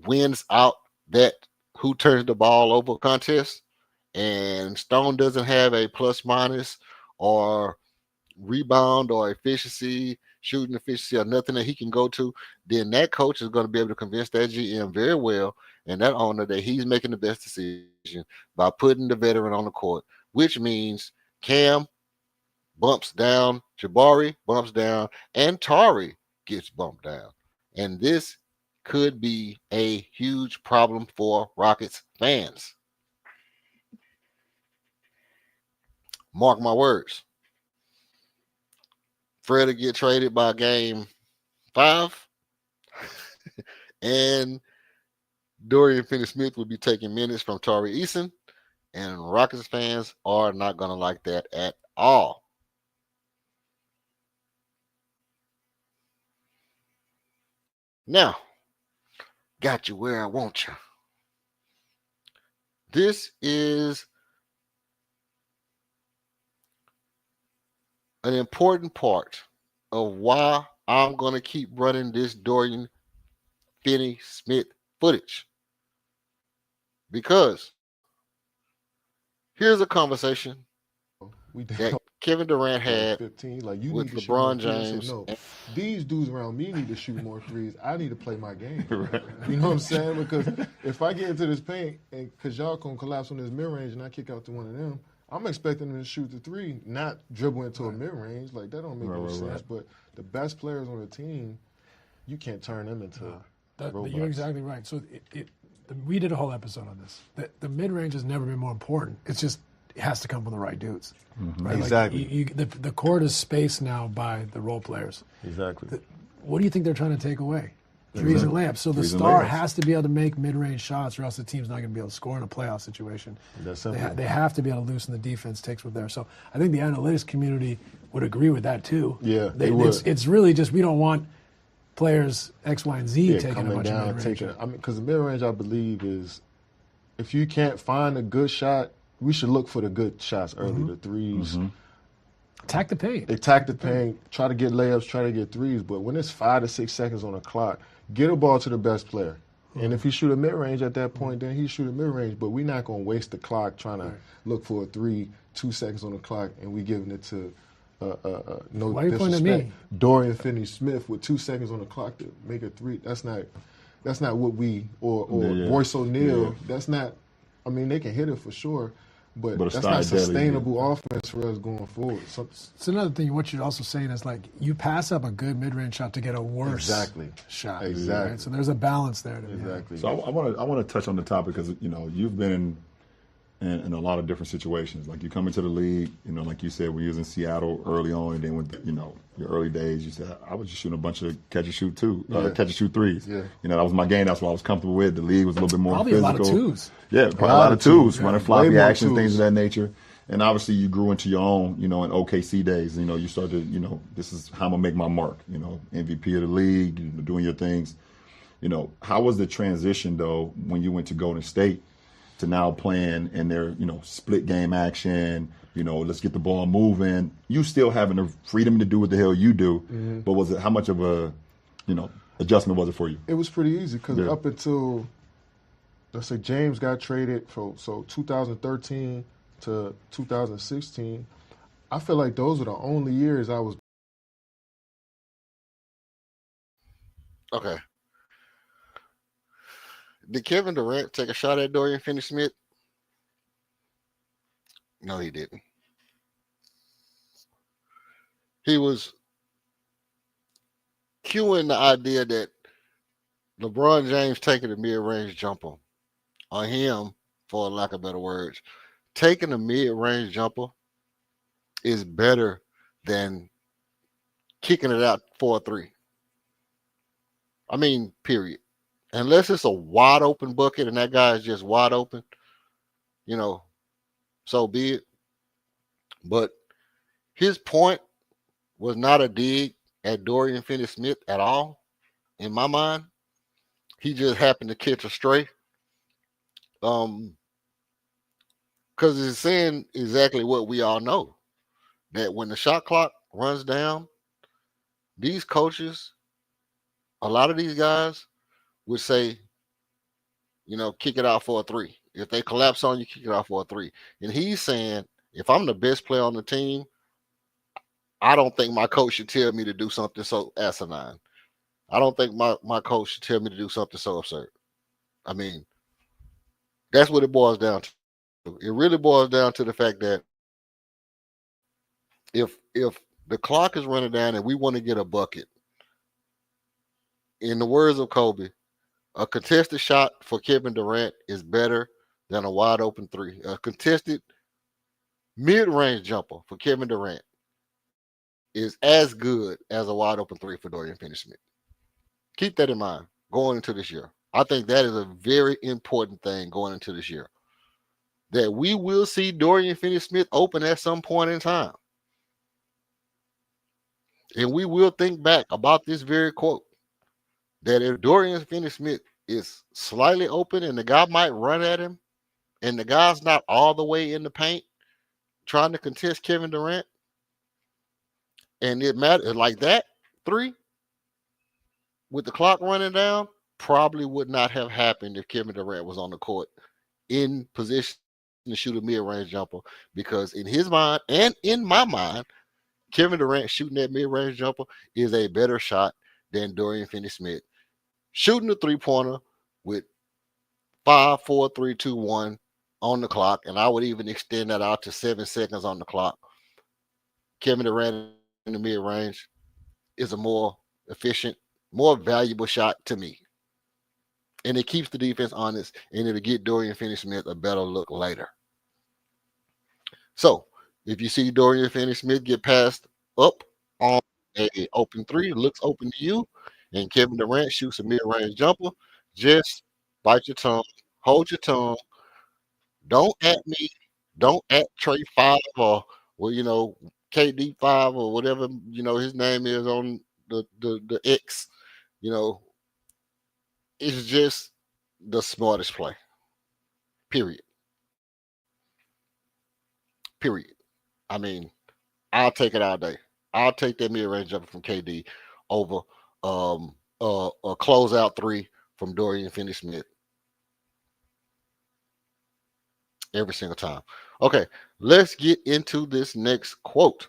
wins out that who turns the ball over contest, and Stone doesn't have a plus minus or rebound or efficiency, shooting efficiency, or nothing that he can go to, then that coach is going to be able to convince that GM very well and that owner that he's making the best decision by putting the veteran on the court, which means Cam, bumps down, Jabari bumps down, and Tari gets bumped down. And this could be a huge problem for Rockets fans. Mark my words. Fred will get traded by game 5, and Dorian Finney-Smith will be taking minutes from Tari Eason, and Rockets fans are not going to like that at all. Now, got you where I want you. This is an important part of why I'm going to keep running this Dorian Finney-Smith footage. Because here's a conversation that Kevin Durant had 15. Like, you with need to LeBron shoot more threes. James. No, these dudes around me need to shoot more threes. I need to play my game. Right. You know what I'm saying? Because if I get into this paint, and because y'all gonna collapse on this mid-range and I kick out to one of them, I'm expecting them to shoot the three, not dribble into a mid-range. Like, that don't make no sense. But the best players on the team, you can't turn them into robots. You're exactly right. So we did a whole episode on this. The mid-range has never been more important. It's just it has to come from the right dudes. Mm-hmm. Right? Exactly. Like the court is spaced now by the role players. Exactly. What do you think they're trying to take away? Threes and layups. So the star has to be able to make mid-range shots, or else the team's not going to be able to score in a playoff situation. They have to be able to loosen the defense takes with there. So I think the analytics community would agree with that too. Yeah, they would. It's really just we don't want players X, Y, and Z taking a bunch of mid-range. Because the mid-range, I believe, is if you can't find a good shot, we should look for the good shots early, the threes. Mm-hmm. Attack the paint. Attack the paint, try to get layups, try to get threes. But when it's 5 to 6 seconds on the clock, get a ball to the best player. And if he shoot a mid-range at that point, then he shoot a mid-range. But we're not going to waste the clock trying to look for a 3, 2 seconds on the clock, and we giving it to no Why are you pointing at me? Dorian Finney-Smith with 2 seconds on the clock to make a 3. That's not what we or Royce O'Neal. Yeah. That's not. I mean, they can hit it for sure, but that's not sustainable offense for us going forward. So another thing, what you're also saying is like you pass up a good mid-range shot to get a worse shot. Exactly. Right? So there's a balance there. Exactly. So I want to touch on the topic because you've been in a lot of different situations. Like you come into the league, like you said, we was in Seattle early on, and then with your early days, you said I was just shooting a bunch of catch and shoot threes. Yeah. That was my game. That's what I was comfortable with. The league was a little bit more physical. A lot of twos. Yeah, probably a lot of twos, running floppy action, things of that nature. And obviously, you grew into your own, in OKC days. You started, this is how I'm gonna make my mark. MVP of the league, doing your things. How was the transition though when you went to Golden State to now playing in their, split game action, let's get the ball moving. You still having the freedom to do what the hell you do, but how much of a, adjustment was it for you? It was pretty easy because up until, let's say James got traded, so 2013 to 2016, I feel like those were the only years I was. Okay. Did Kevin Durant take a shot at Dorian Finney-Smith? No, he didn't. He was cueing the idea that LeBron James taking a mid-range jumper on him, for lack of better words, taking a mid-range jumper is better than kicking it out for a 3. I mean, period. Unless it's a wide open bucket and that guy is just wide open, so be it. But his point was not a dig at Dorian Finney-Smith at all, in my mind. He just happened to catch a stray. Because it's saying exactly what we all know, that when the shot clock runs down, these coaches, a lot of these guys would say, kick it out for a 3. If they collapse on you, kick it out for a 3. And he's saying, if I'm the best player on the team, I don't think my coach should tell me to do something so asinine. I don't think my coach should tell me to do something so absurd. I mean, that's what it boils down to. It really boils down to the fact that if the clock is running down and we want to get a bucket, in the words of Kobe, a contested shot for Kevin Durant is better than a wide open three. A contested mid-range jumper for Kevin Durant is as good as a wide open three for Dorian Finney-Smith. Keep that in mind going into this year. I think that is a very important thing going into this year. That we will see Dorian Finney-Smith open at some point in time. And we will think back about this very quote. That if Dorian Finney-Smith is slightly open and the guy might run at him, and the guy's not all the way in the paint trying to contest Kevin Durant, and it matters like that, three, with the clock running down, probably would not have happened if Kevin Durant was on the court in position to shoot a mid-range jumper, because in his mind and in my mind, Kevin Durant shooting that mid-range jumper is a better shot than Dorian Finney-Smith shooting the three-pointer with 5, 4, 3, 2, 1 on the clock, and I would even extend that out to 7 seconds on the clock. Kevin Durant in the mid-range is a more efficient, more valuable shot to me. And it keeps the defense honest, and it'll get Dorian Finney-Smith a better look later. So, if you see Dorian Finney-Smith get passed up on a open three, it looks open to you, and Kevin Durant shoots a mid-range jumper, just bite your tongue, hold your tongue. Don't at me. Don't at Trey 5 or, well, KD 5 or whatever, his name is on the X. It's just the smartest play. Period. I mean, I'll take it all day. I'll take that mid-range jumper from KD over a closeout three from Dorian Finney-Smith every single time. Okay, let's get into this next quote.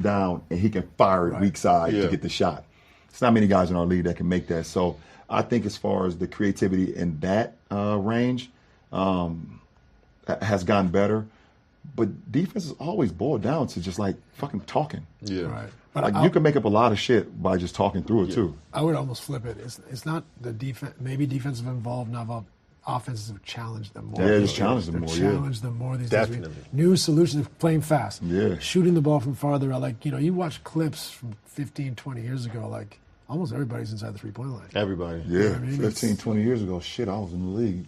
Down and he can fire it weak side to get the shot. It's not many guys in our league that can make that. So I think as far as the creativity in that range has gotten better. But defense is always boiled down to just like fucking talking. Yeah. Right. But you can make up a lot of shit by just talking through it too. I would almost flip it. It's not the defense. Maybe defensive involved, not involved. Offenses have challenged them more. Yeah, just challenged them more. Challenged them more these days. Definitely. New solutions, playing fast. Yeah. Shooting the ball from farther out. Like, you watch clips from 15, 20 years ago, like almost everybody's inside the three-point line. Everybody. Yeah. You know what I mean? 15, 20 years ago, shit, I was in the league.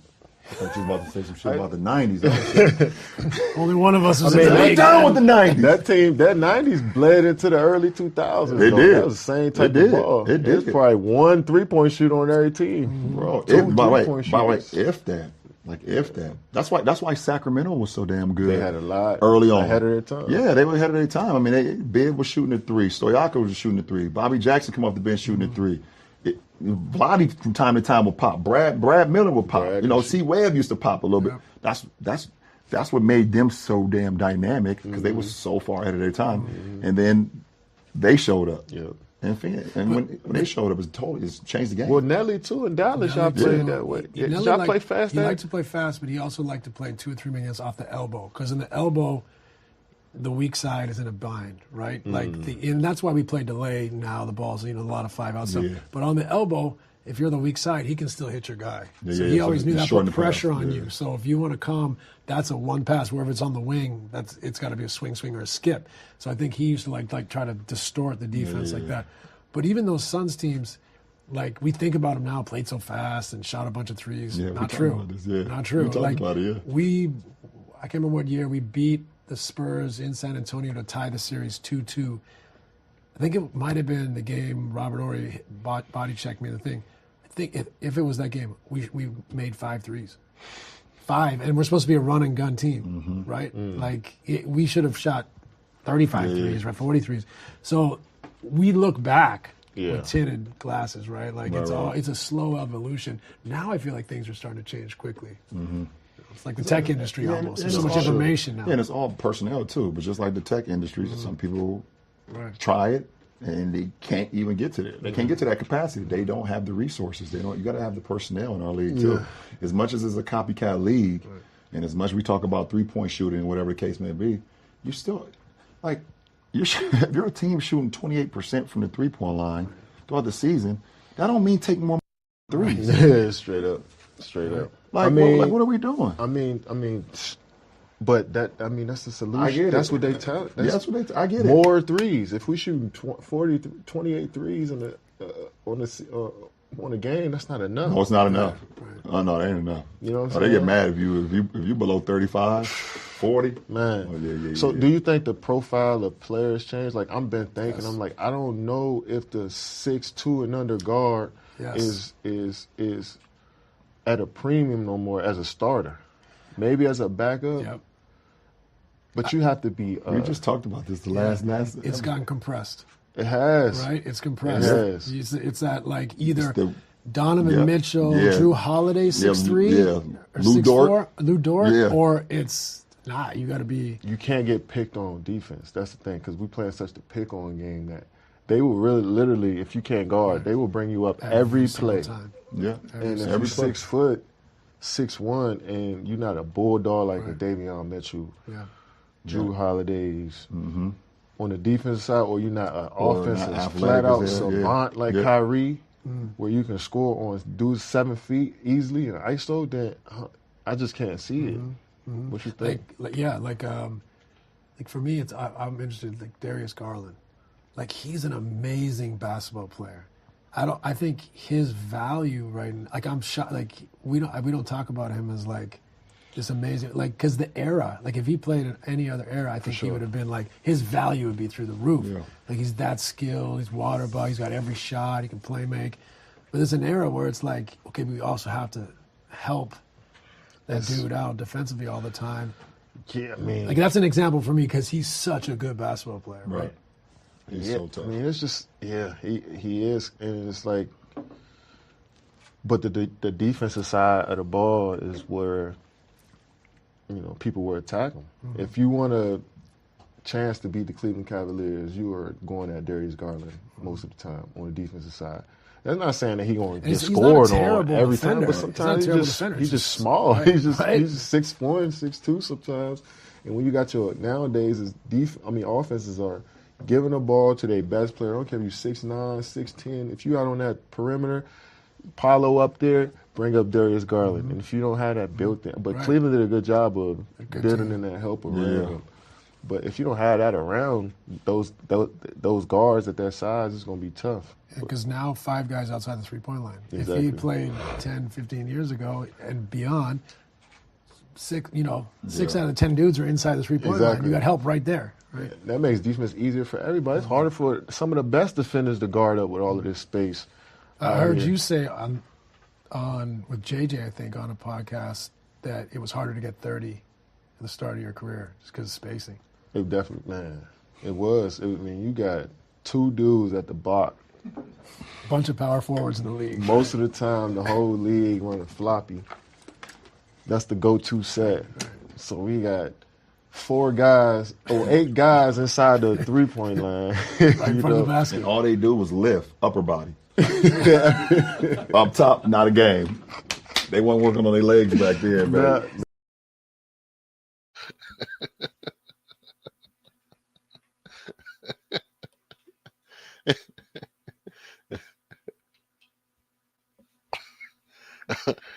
I thought you was about to say some shit about the 90s. Only one of us was in the I'm league. down with the 90s. That team, that 90s bled into the early 2000s. It did. That was the same type of ball. It did. It's probably one three-point shooter on every team. Bro, Two by three-point the way, shooters. if that. Like if that. That's why Sacramento was so damn good. They had a lot early on. ahead of their time. Yeah, they were ahead of their time. I mean, Bibb was shooting at three. Stoyaka was shooting at three. Bobby Jackson come off the bench shooting at three. Vlade from time to time would pop. Brad Miller would pop. C. Webb used to pop a little bit. That's what made them so damn dynamic because they were so far ahead of their time. And then they showed up. Yeah. And when they showed up, it's changed the game. Well, Nelly too and Dallas, y'all played that way. Y'all play fast. He liked to play fast, but he also liked to play 2 or 3 minutes off the elbow. Because in the elbow, the weak side is in a bind, right? And that's why we play delay now. The ball's a lot of 5-out stuff. Yeah. But on the elbow, if you're the weak side, he can still hit your guy. Yeah, He always knew that shorten put the pass. pressure on you. So if you want to come, that's a one pass. Wherever it's on the wing, it's got to be a swing, or a skip. So I think he used to like try to distort the defense like that. But even those Suns teams, like we think about them now, played so fast and shot a bunch of threes. Yeah, Not true. Not true. We talked about it, I can't remember what year we beat the Spurs in San Antonio to tie the series 2-2. I think it might have been the game Robert Horry body checked me the thing. I think if it was that game, we made 5 threes. 5, and we're supposed to be a run and gun team, right? We should have shot 35 threes, right? 40 threes. So we look back with tinted glasses, right? It's a slow evolution. Now I feel like things are starting to change quickly. It's like the tech industry almost. There's so much information now. Yeah, and it's all personnel too. But just like the tech industry, some people try it and they can't even get to that. They can't get to that capacity. They don't have the resources. You got to have the personnel in our league too. As much as it's a copycat league, and as much as we talk about 3-point shooting and whatever the case may be, Like, if you're a team shooting 28% from the 3-point line throughout the season, that don't mean take more threes. Yeah, straight up. Like, what are we doing? I mean, but that's the solution. I get that's it. what they tell. I get it. More threes. If we shoot 28 threes on a game, that's not enough. No, it's not enough. Oh no, it ain't enough. You know what I'm saying? saying? They get mad if you below 35, 40. Man. Oh, yeah. So do you think the profile of players changed? Like, I'm been thinking, I'm like, I don't know if the 6'2" and under guard is at a premium no more as a starter. Maybe as a backup. Yep. But you have to be. We just talked about this last. It's gotten compressed. It has. Right? It's compressed. It has. It's that, like, either Donovan Mitchell, Drew Holiday, 6'3", or Lou Dort, or it's not. You got to be. You can't get picked on defense. That's the thing, because we play such the pick-on game that they will really, literally, if you can't guard, they will bring you up every play. Time. And if you're 6 foot, 6'1", and you're not a bulldog like a Davion Mitchell, Drew Holidays, on the defensive side, or you're not an offensive flat-out savant like Kyrie, where you can score on dudes 7 feet easily and ISO, then I just can't see it. What you think? Like for me, I'm interested. Like Darius Garland, like he's an amazing basketball player. I think his value right now, like I'm shocked. Like we don't talk about him as like this amazing, like, because the era, like if he played in any other era, I think he would have been like, his value would be through the roof. Like he's that skilled, he's water bug, he's got every shot, he can play make. But there's an era where it's like, okay, we also have to help that dude out defensively all the time. Yeah, I mean, like that's an example for me because he's such a good basketball player, right? He's so tough. I mean, it's just he is, and it's like, but the defensive side of the ball is where, you know, people will attack him. If you want a chance to beat the Cleveland Cavaliers, you are going at Darius Garland most of the time on the defensive side. That's not saying that he's going to get scored on every time, but sometimes he's just small. Right. He's just 6'1", 6'2" sometimes. And when you got your nowadays, offenses are giving the ball to their best player. I don't care if you're 6'9", 6'10". If you out on that perimeter, Paolo up there, bring up Darius Garland. And if you don't have that built in, but Cleveland did a good job of building in that help around him. But if you don't have that around those guards at that size, it's going to be tough. Because now 5 guys outside the three-point line. Exactly. If he played 10, 15 years ago and beyond, 6 out of 10 dudes are inside the three-point line. You got help right there. Right? That makes defense easier for everybody. It's harder for some of the best defenders to guard up with all of this space. I heard you say on with JJ, I think, on a podcast that it was harder to get 30 at the start of your career just because of spacing. It definitely, man. It was. You got 2 dudes at the block. Bunch of power forwards in the league. Most of the time, the whole league running floppy. That's the go-to set. So we got 8 guys inside the three-point line. Right in front of the basket. And all they do was lift upper body. Up top, not a game. They weren't working on their legs back there, man.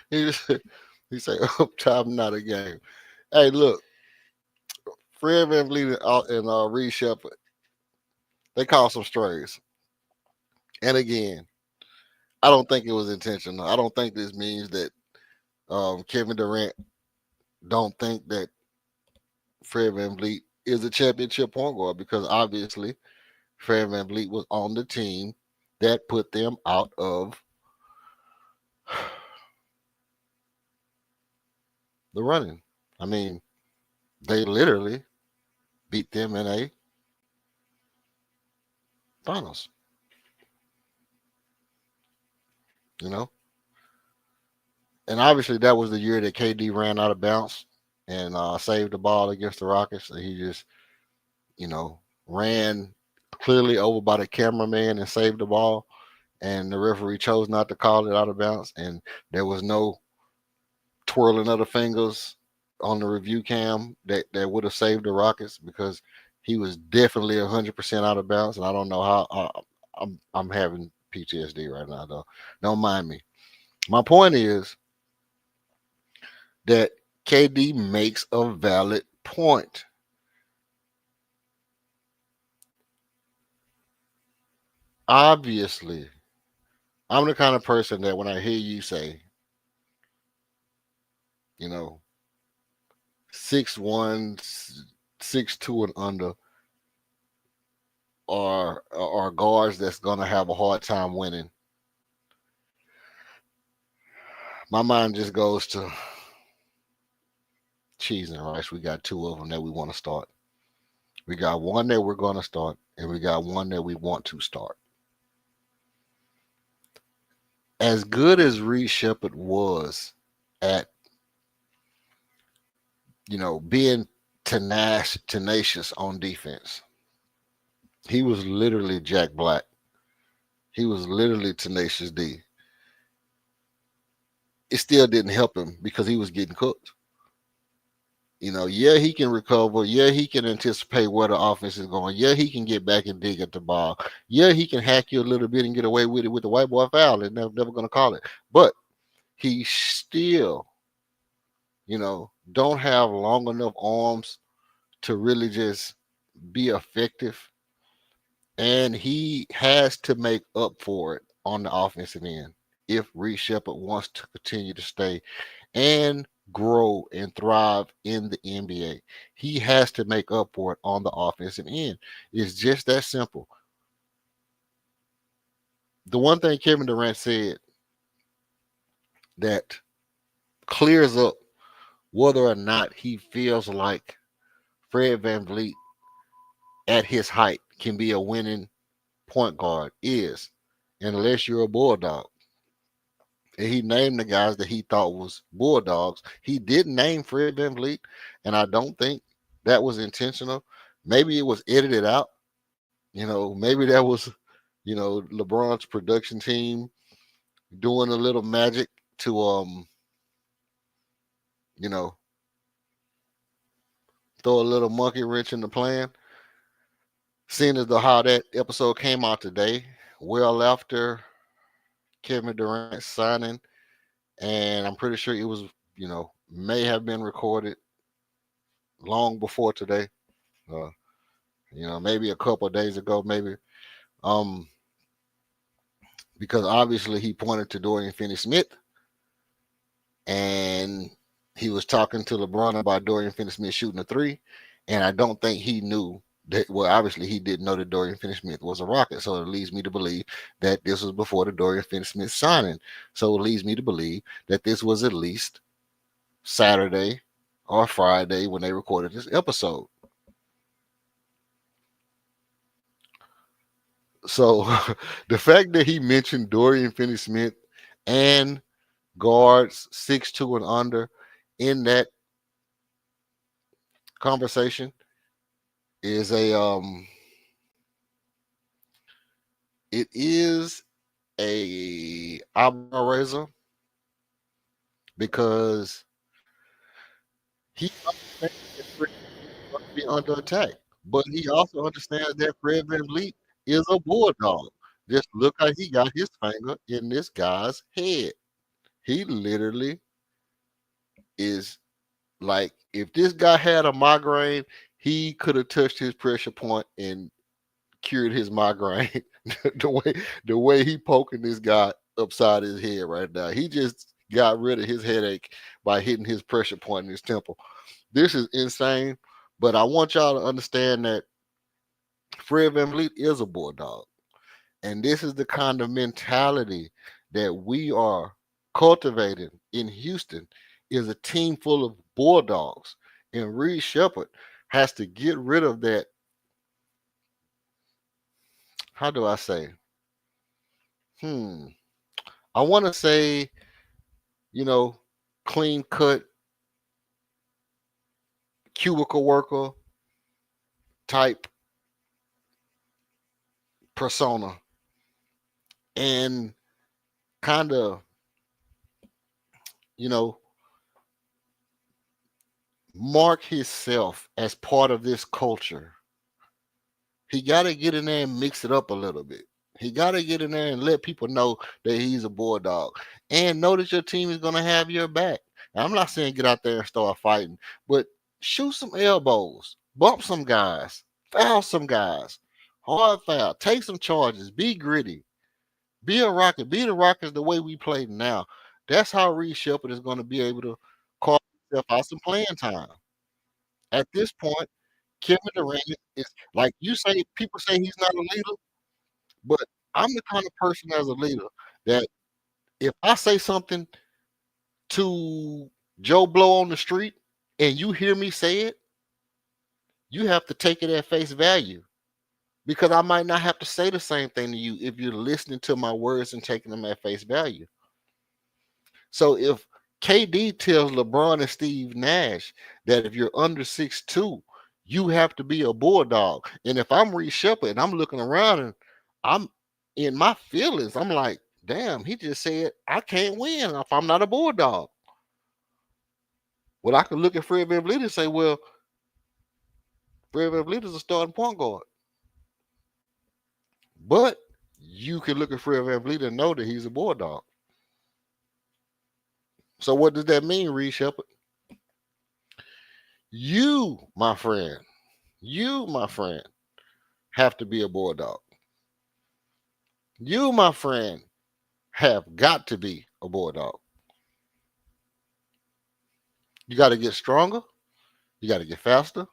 He say up top, not a game. Hey, look, Fred VanVleet and Reed Shepard, they caught some strays. And again, I don't think it was intentional. I don't think this means that Kevin Durant don't think that Fred VanVleet is a championship point guard, because obviously Fred VanVleet was on the team that put them out of the running. I mean, they literally beat them in a finals. You know? And obviously that was the year that KD ran out of bounds and saved the ball against the Rockets. So he just, ran clearly over by the cameraman and saved the ball. And the referee chose not to call it out of bounds. And there was no twirling of the fingers on the review cam that would have saved the Rockets, because He was definitely 100% out of bounds, and I don't know how. I'm having PTSD right now, though. Don't mind me. My point is that KD makes a valid point. Obviously, I'm the kind of person that when I hear you say, 6'1", 6'2" and under are guards that's gonna have a hard time winning, my mind just goes to cheese and rice. We got two of them that we want to start. We got one that we're going to start, and we got one that we want to start. As good as Reed Shepherd was at, being tenacious on defense, he was literally Jack Black. He was literally Tenacious D. It still didn't help him because he was getting cooked. Yeah, he can recover. Yeah, he can anticipate where the offense is going. Yeah, he can get back and dig at the ball. Yeah, he can hack you a little bit and get away with it with the white boy foul and never going to call it. But he still, don't have long enough arms to really just be effective. And he has to make up for it on the offensive end if Reed Shepherd wants to continue to stay and grow and thrive in the NBA. He has to make up for it on the offensive end. It's just that simple. The one thing Kevin Durant said that clears up whether or not he feels like Fred VanVleet at his height can be a winning point guard is, unless you're a Bulldog. And he named the guys that he thought was Bulldogs. He didn't name Fred VanVleet, and I don't think that was intentional. Maybe it was edited out. Maybe that was, LeBron's production team doing a little magic to, throw a little monkey wrench in the plan. Seeing as though how that episode came out today, well after Kevin Durant signing, and I'm pretty sure it was, may have been recorded long before today. Maybe a couple of days ago, maybe. Because obviously he pointed to Dorian Finney-Smith, and he was talking to LeBron about Dorian Finney-Smith shooting a three, and I don't think he knew that. Well, obviously he didn't know that Dorian Finney-Smith was a Rocket, so it leads me to believe that this was before the Dorian Finney-Smith signing. So it leads me to believe that this was at least Saturday or Friday when they recorded this episode. So the fact that he mentioned Dorian Finney-Smith and guards 6'2" and under in that conversation is it is a eyebrow raiser, because he understands that Fred is going to be under attack, but he also understands that Fred VanVleet is a Bulldog. Just look how he got his finger in this guy's head. He literally is like, if this guy had a migraine, he could have touched his pressure point and cured his migraine. the way he poking this guy upside his head right now. He just got rid of his headache by hitting his pressure point in his temple. This is insane, but I want y'all to understand that Fred VanVleet is a Bulldog. And this is the kind of mentality that we are cultivating in Houston, is a team full of Bulldogs. And Reed Shepherd has to get rid of that. How do I say? I want to say, clean cut, cubicle worker type persona, and kind of, mark himself as part of this culture He got to get in there and mix it up a little bit. He got to get in there and let people know that he's a bulldog, and know that your team is going to have your back. Now, I'm not saying get out there and start fighting, but shoot some elbows, bump some guys, foul some guys, hard foul, take some charges, be gritty, be a Rocket, be the Rockets the way we play now. That's how Reed Shepard is going to be able to carve himself out some playing time. At this point, Kevin Durant is like you say. People say he's not a leader, but I'm the kind of person as a leader that if I say something to Joe Blow on the street and you hear me say it, you have to take it at face value, because I might not have to say the same thing to you if you're listening to my words and taking them at face value. So if KD tells LeBron and Steve Nash that if you're under 6'2", you have to be a bulldog. And if I'm Reed Shepard and I'm looking around and I'm in my feelings, I'm like, damn, he just said I can't win if I'm not a bulldog. Well, I could look at Fred VanVleet and say, well, Fred VanVleet is a starting point guard. But you can look at Fred VanVleet and know that he's a bulldog. So what does that mean, Reed Shepard? You, my friend, have to be a bulldog. You, my friend, have got to be a bulldog. You got to get stronger. You got to get faster.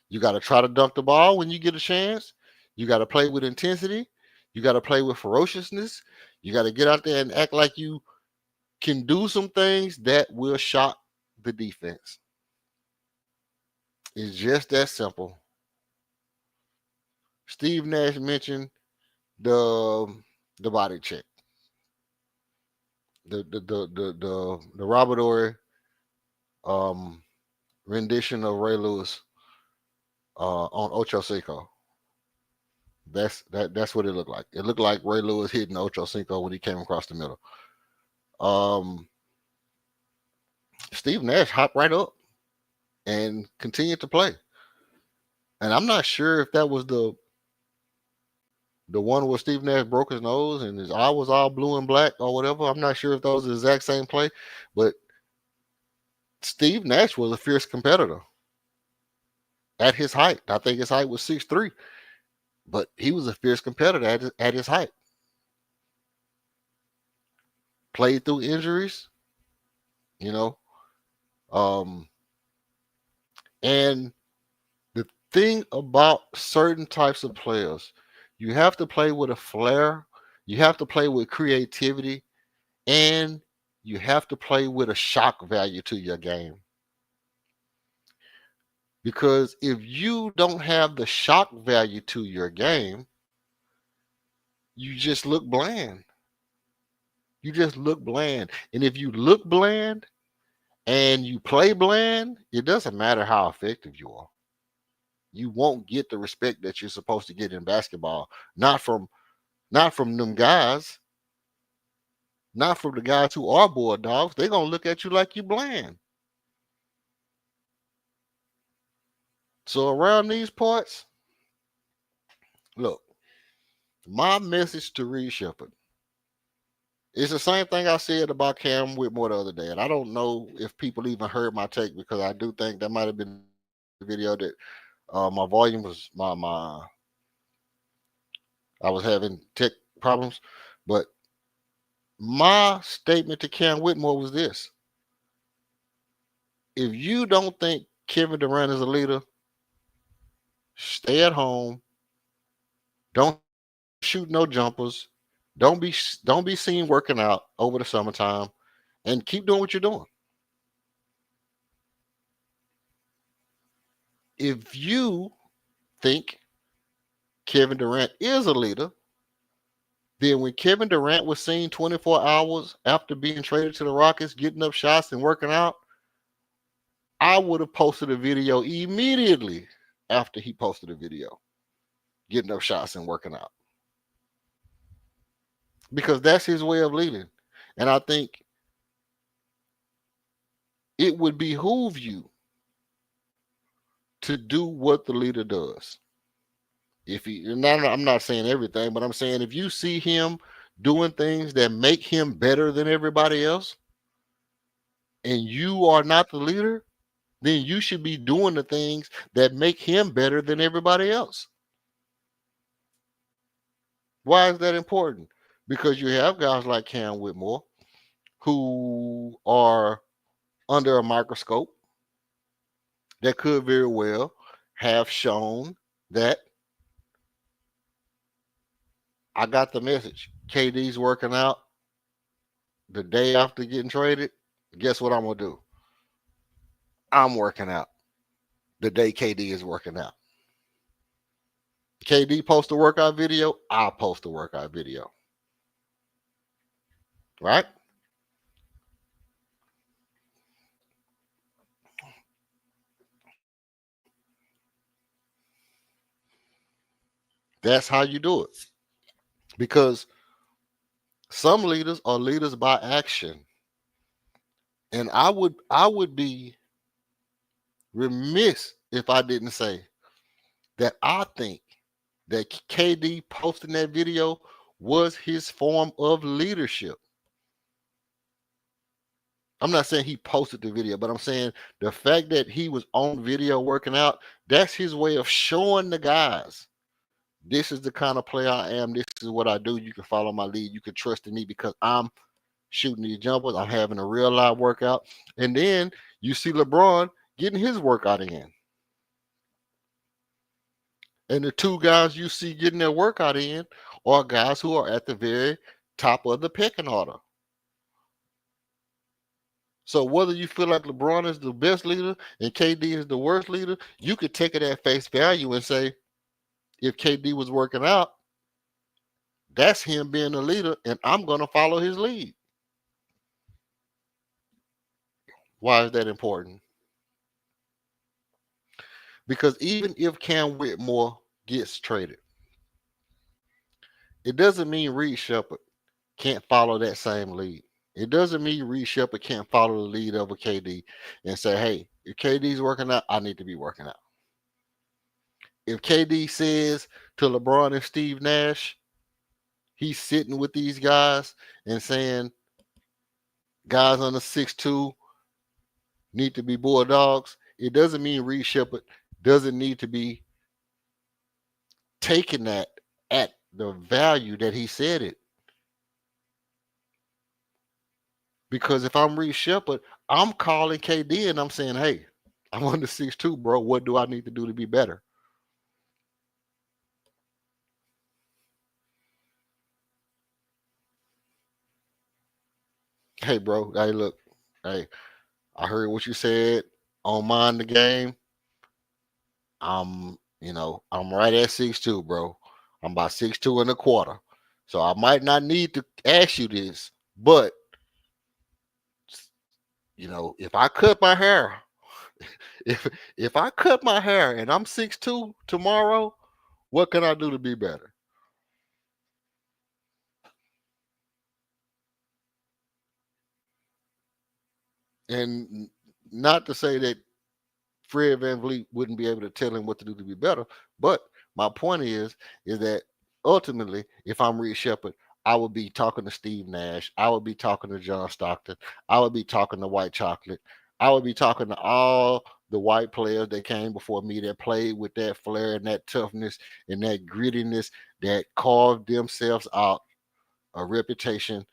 You got to try to dunk the ball when you get a chance. You got to play with intensity. You got to play with ferociousness. You got to get out there and act like you can do some things that will shock the defense. It's just that simple. Steve Nash mentioned the body check. The Robert Ory rendition of Ray Lewis on Ocho Cinco. That's what it looked like. It looked like Ray Lewis hitting Ocho Cinco when he came across the middle. Steve Nash hopped right up and continued to play. And I'm not sure if that was the one where Steve Nash broke his nose and his eye was all blue and black or whatever. I'm not sure if that was the exact same play, but Steve Nash was a fierce competitor at his height. I think his height was 6'3", but he was a fierce competitor at his height. Played through injuries, you know. And the thing about certain types of players, you have to play with a flair, you have to play with creativity, and you have to play with a shock value to your game. Because if you don't have the shock value to your game, you just look bland. You just look bland. And if you look bland and you play bland, it doesn't matter how effective you are. You won't get the respect that you're supposed to get in basketball. Not from them guys. Not from the guys who are bulldogs. They're going to look at you like you bland. So around these parts, look, my message to Reed Shepard, it's the same thing I said about Cam Whitmore the other day. And I don't know if people even heard my take, because I do think that might have been the video that my volume was I was having tech problems. But my statement to Cam Whitmore was this: if you don't think Kevin Durant is a leader, stay at home. Don't shoot no jumpers. Don't be seen working out over the summertime, and keep doing what you're doing. If you think Kevin Durant is a leader, then when Kevin Durant was seen 24 hours after being traded to the Rockets, getting up shots and working out, I would have posted a video immediately after he posted a video, getting up shots and working out. Because that's his way of leading. And I think it would behoove you to do what the leader does. I'm not saying everything, but I'm saying if you see him doing things that make him better than everybody else, and you are not the leader, then you should be doing the things that make him better than everybody else. Why is that important? Because you have guys like Cam Whitmore who are under a microscope that could very well have shown that I got the message. KD's working out the day after getting traded. Guess what I'm going to do? I'm working out the day KD is working out. KD post a workout video, I'll post a workout video. Right? That's how you do it. Because some leaders are leaders by action. And I would be remiss if I didn't say that I think that KD posting that video was his form of leadership. I'm not saying he posted the video, but I'm saying the fact that he was on video working out, that's his way of showing the guys, this is the kind of player I am. This is what I do. You can follow my lead. You can trust in me because I'm shooting these jumpers. I'm having a real live workout. And then you see LeBron getting his workout in. And the two guys you see getting their workout in are guys who are at the very top of the pecking order. So whether you feel like LeBron is the best leader and KD is the worst leader, you could take it at face value and say, if KD was working out, that's him being a leader, and I'm going to follow his lead. Why is that important? Because even if Cam Whitmore gets traded, it doesn't mean Reed Shepherd can't follow that same lead. It doesn't mean Reed Shepherd can't follow the lead of a KD and say, hey, if KD's working out, I need to be working out. If KD says to LeBron and Steve Nash, he's sitting with these guys and saying, guys under 6'2" need to be bulldogs, it doesn't mean Reed Shepherd doesn't need to be taking that at the value that he said it. Because if I'm Reed Shepherd, I'm calling KD and I'm saying, hey, I'm under 6'2", bro. What do I need to do to be better? Hey, bro. Hey, look. Hey, I heard what you said on Mind the Game. I'm right at 6'2", bro. I'm about 6'2" and a quarter. So I might not need to ask you this, but if I cut my hair, if I cut my hair and I'm 6'2" tomorrow, what can I do to be better? And not to say that Fred VanVleet wouldn't be able to tell him what to do to be better, but my point is that ultimately, if I'm Reed Shepherd, I would be talking to Steve Nash. I would be talking to John Stockton. I would be talking to White Chocolate. I would be talking to all the white players that came before me that played with that flair and that toughness and that grittiness that carved themselves out a reputation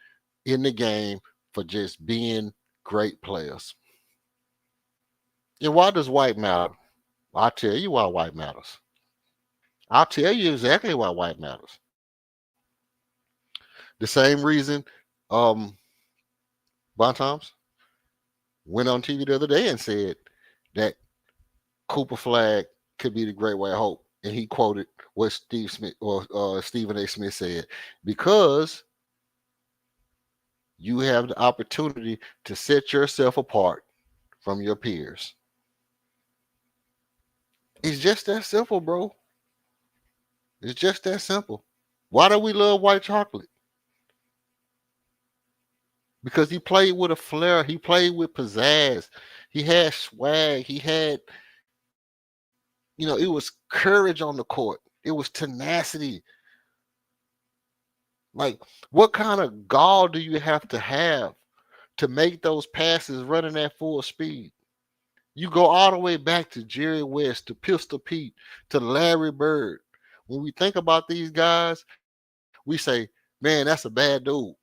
in the game for just being great players. And why does white matter? I'll tell you why white matters. I'll tell you exactly why white matters. The same reason Bontemps went on TV the other day and said that Cooper Flag could be the great white hope. And he quoted what Steve Smith or Stephen A. Smith said, because you have the opportunity to set yourself apart from your peers. It's just that simple, bro. It's just that simple. Why do we love White Chocolate? Because he played with a flair. He played with pizzazz. He had swag. He had, it was courage on the court. It was tenacity. Like, what kind of gall do you have to make those passes running at full speed? You go all the way back to Jerry West, to Pistol Pete, to Larry Bird. When we think about these guys, we say, man, that's a bad dude.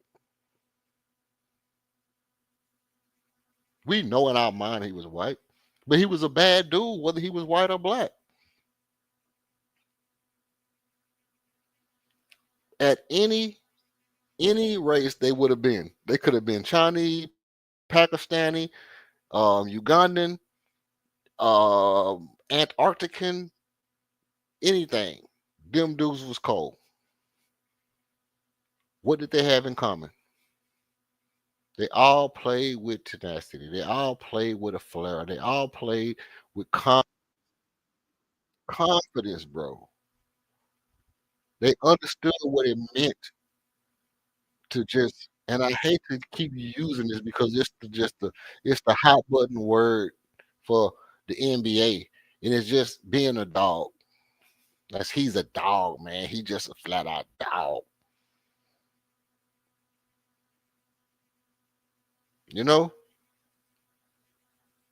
We know in our mind he was white, but he was a bad dude, whether he was white or black. At any race they would have been. They could have been Chinese, Pakistani, Ugandan, Antarctican, anything. Them dudes was cold. What did they have in common? They all played with tenacity. They all played with a flair. They all played with confidence, bro. They understood what it meant to just, and I hate to keep using this because it's the hot button word for the NBA, and it's just being a dog. He's a dog, man. He just a flat out dog. You know,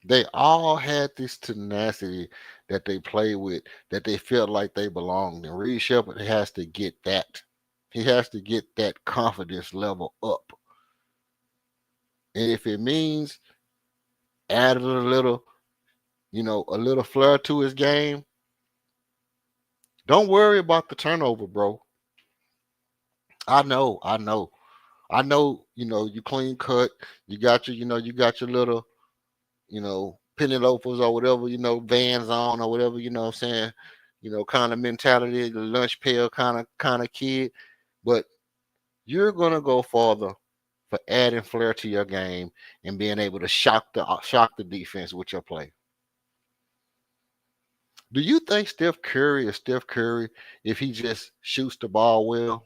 they all had this tenacity that they play with, that they felt like they belonged. And Reed Shepherd has to get that. He has to get that confidence level up. And if it means adding a little, a little flair to his game, don't worry about the turnover, bro. I know, you clean cut, you got your little, penny loafers or whatever, Vans on or whatever, what I'm saying, kind of mentality, the lunch pail kind of kid. But you're gonna go farther for adding flair to your game and being able to shock the defense with your play. Do you think Steph Curry is Steph Curry if he just shoots the ball well?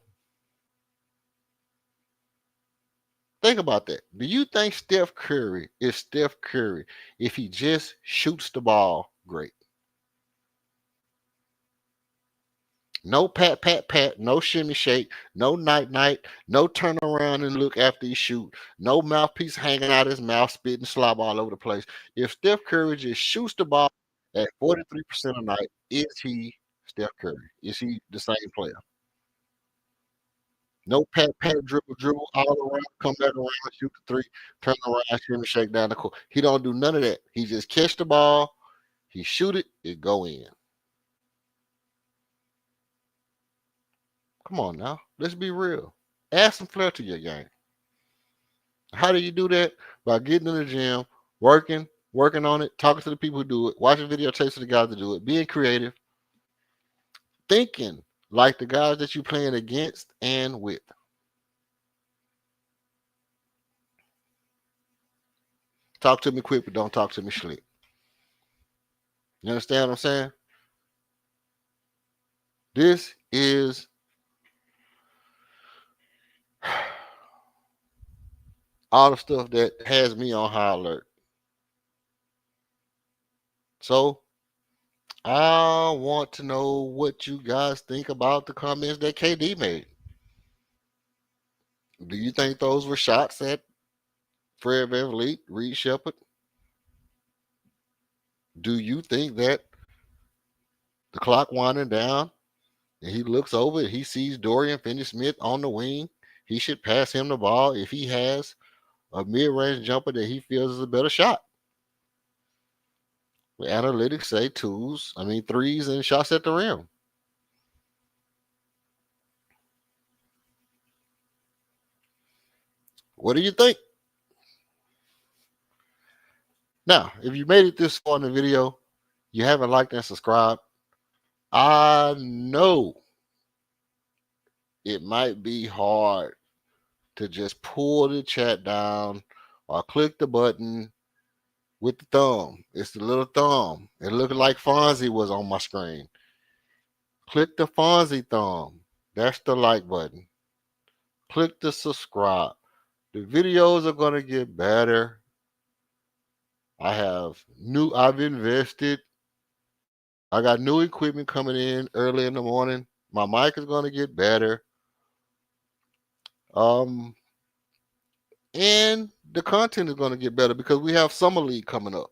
Think about that. Do you think Steph Curry is Steph Curry if he just shoots the ball great? No pat, pat, pat, no shimmy shake, no night, night, no turn around and look after he shoot, no mouthpiece hanging out his mouth, spitting slob all over the place. If Steph Curry just shoots the ball at 43% a night, is he Steph Curry? Is he the same player? No pat, pat, dribble all around, come back around, shoot the three, turn around, shimmy shake down the court. He don't do none of that. He just catch the ball, he shoot it go in. Come on now, let's be real. Add some flair to your game. How do you do that? By getting in the gym, working on it, talking to the people who do it, watching videotapes of the guys that do it, being creative, thinking like the guys that you're playing against and with. Talk to me quick, but don't talk to me slick. You understand what I'm saying? This is all the stuff that has me on high alert. So I want to know what you guys think about the comments that KD made. Do you think those were shots at Fred VanVleet, Reed Shepherd? Do you think that the clock winding down and he looks over and he sees Dorian Finney-Smith on the wing, he should pass him the ball if he has a mid-range jumper that he feels is a better shot? The analytics say threes and shots at the rim. What do you think? Now, if you made it this far in the video, you haven't liked and subscribed, I know it might be hard to just pull the chat down or click the button with the thumb. It's the little thumb. It looked like Fonzie was on my screen. Click the Fonzie thumb. That's the like button. Click the subscribe. The videos are going to get better. I've invested I got new equipment coming in early in the morning. My mic is going to get better. And the content is going to get better because we have Summer League coming up.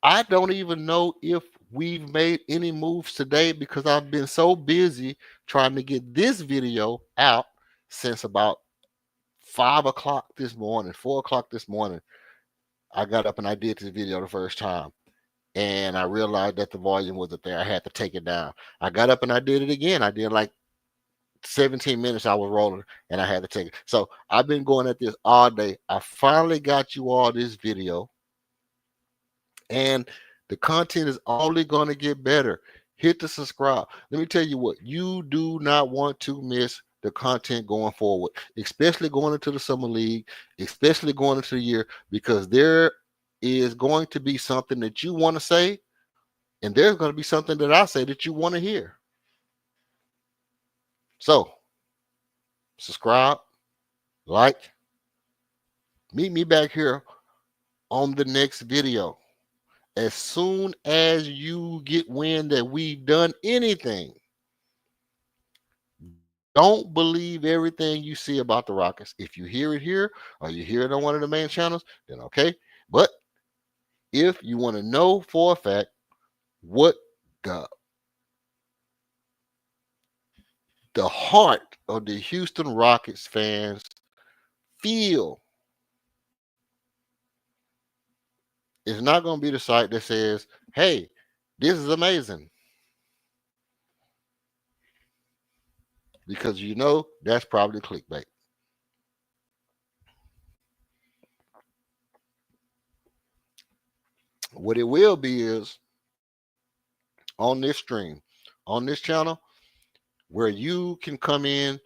I don't even know if we've made any moves today because I've been so busy trying to get this video out since about 5 o'clock this morning, 4 o'clock this morning. I got up and I did this video the first time. And I realized that the volume wasn't there. I had to take it down. I got up and I did it again. I did like 17 minutes I was rolling and I had to take it. So I've been going at this all day. I finally got you all this video. And the content is only going to get better. Hit the subscribe. Let me tell you what, you do not want to miss the content going forward, especially going into the Summer League, especially going into the year, because there is going to be something that you want to say, and there's going to be something that I say that you want to hear. So, subscribe, like, meet me back here on the next video. As soon as you get wind that we've done anything, don't believe everything you see about the Rockets. If you hear it here or you hear it on one of the main channels, then okay. But if you want to know for a fact what the heart of the Houston Rockets fans feel, it's not going to be the site that says, hey, this is amazing. Because you know that's probably clickbait. What it will be is on this stream, on this channel, where you can come in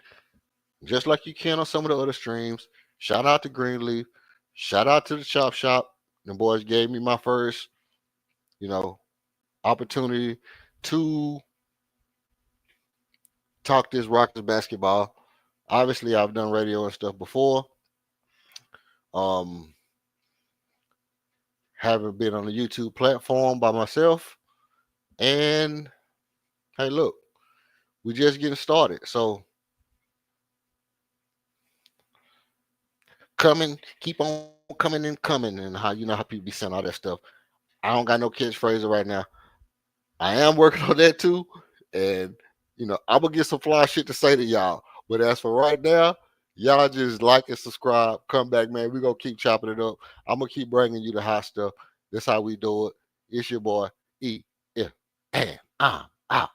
just like you can on some of the other streams. Shout out to Greenleaf. Shout out to the Chop Shop. The boys gave me my first, opportunity to talk this Rockets basketball. Obviously, I've done radio and stuff before. Haven't been on the YouTube platform by myself. And hey, look, we're just getting started. So keep on coming and coming, and how how people be saying all that stuff. I don't got no catchphrase right now. I am working on that too, and I'm gonna get some fly shit to say to y'all. But as for right now, y'all just like and subscribe. Come back, man. We're gonna keep chopping it up. I'm gonna keep bringing you the hot stuff. That's how we do it. It's your boy E. F. And I'm out.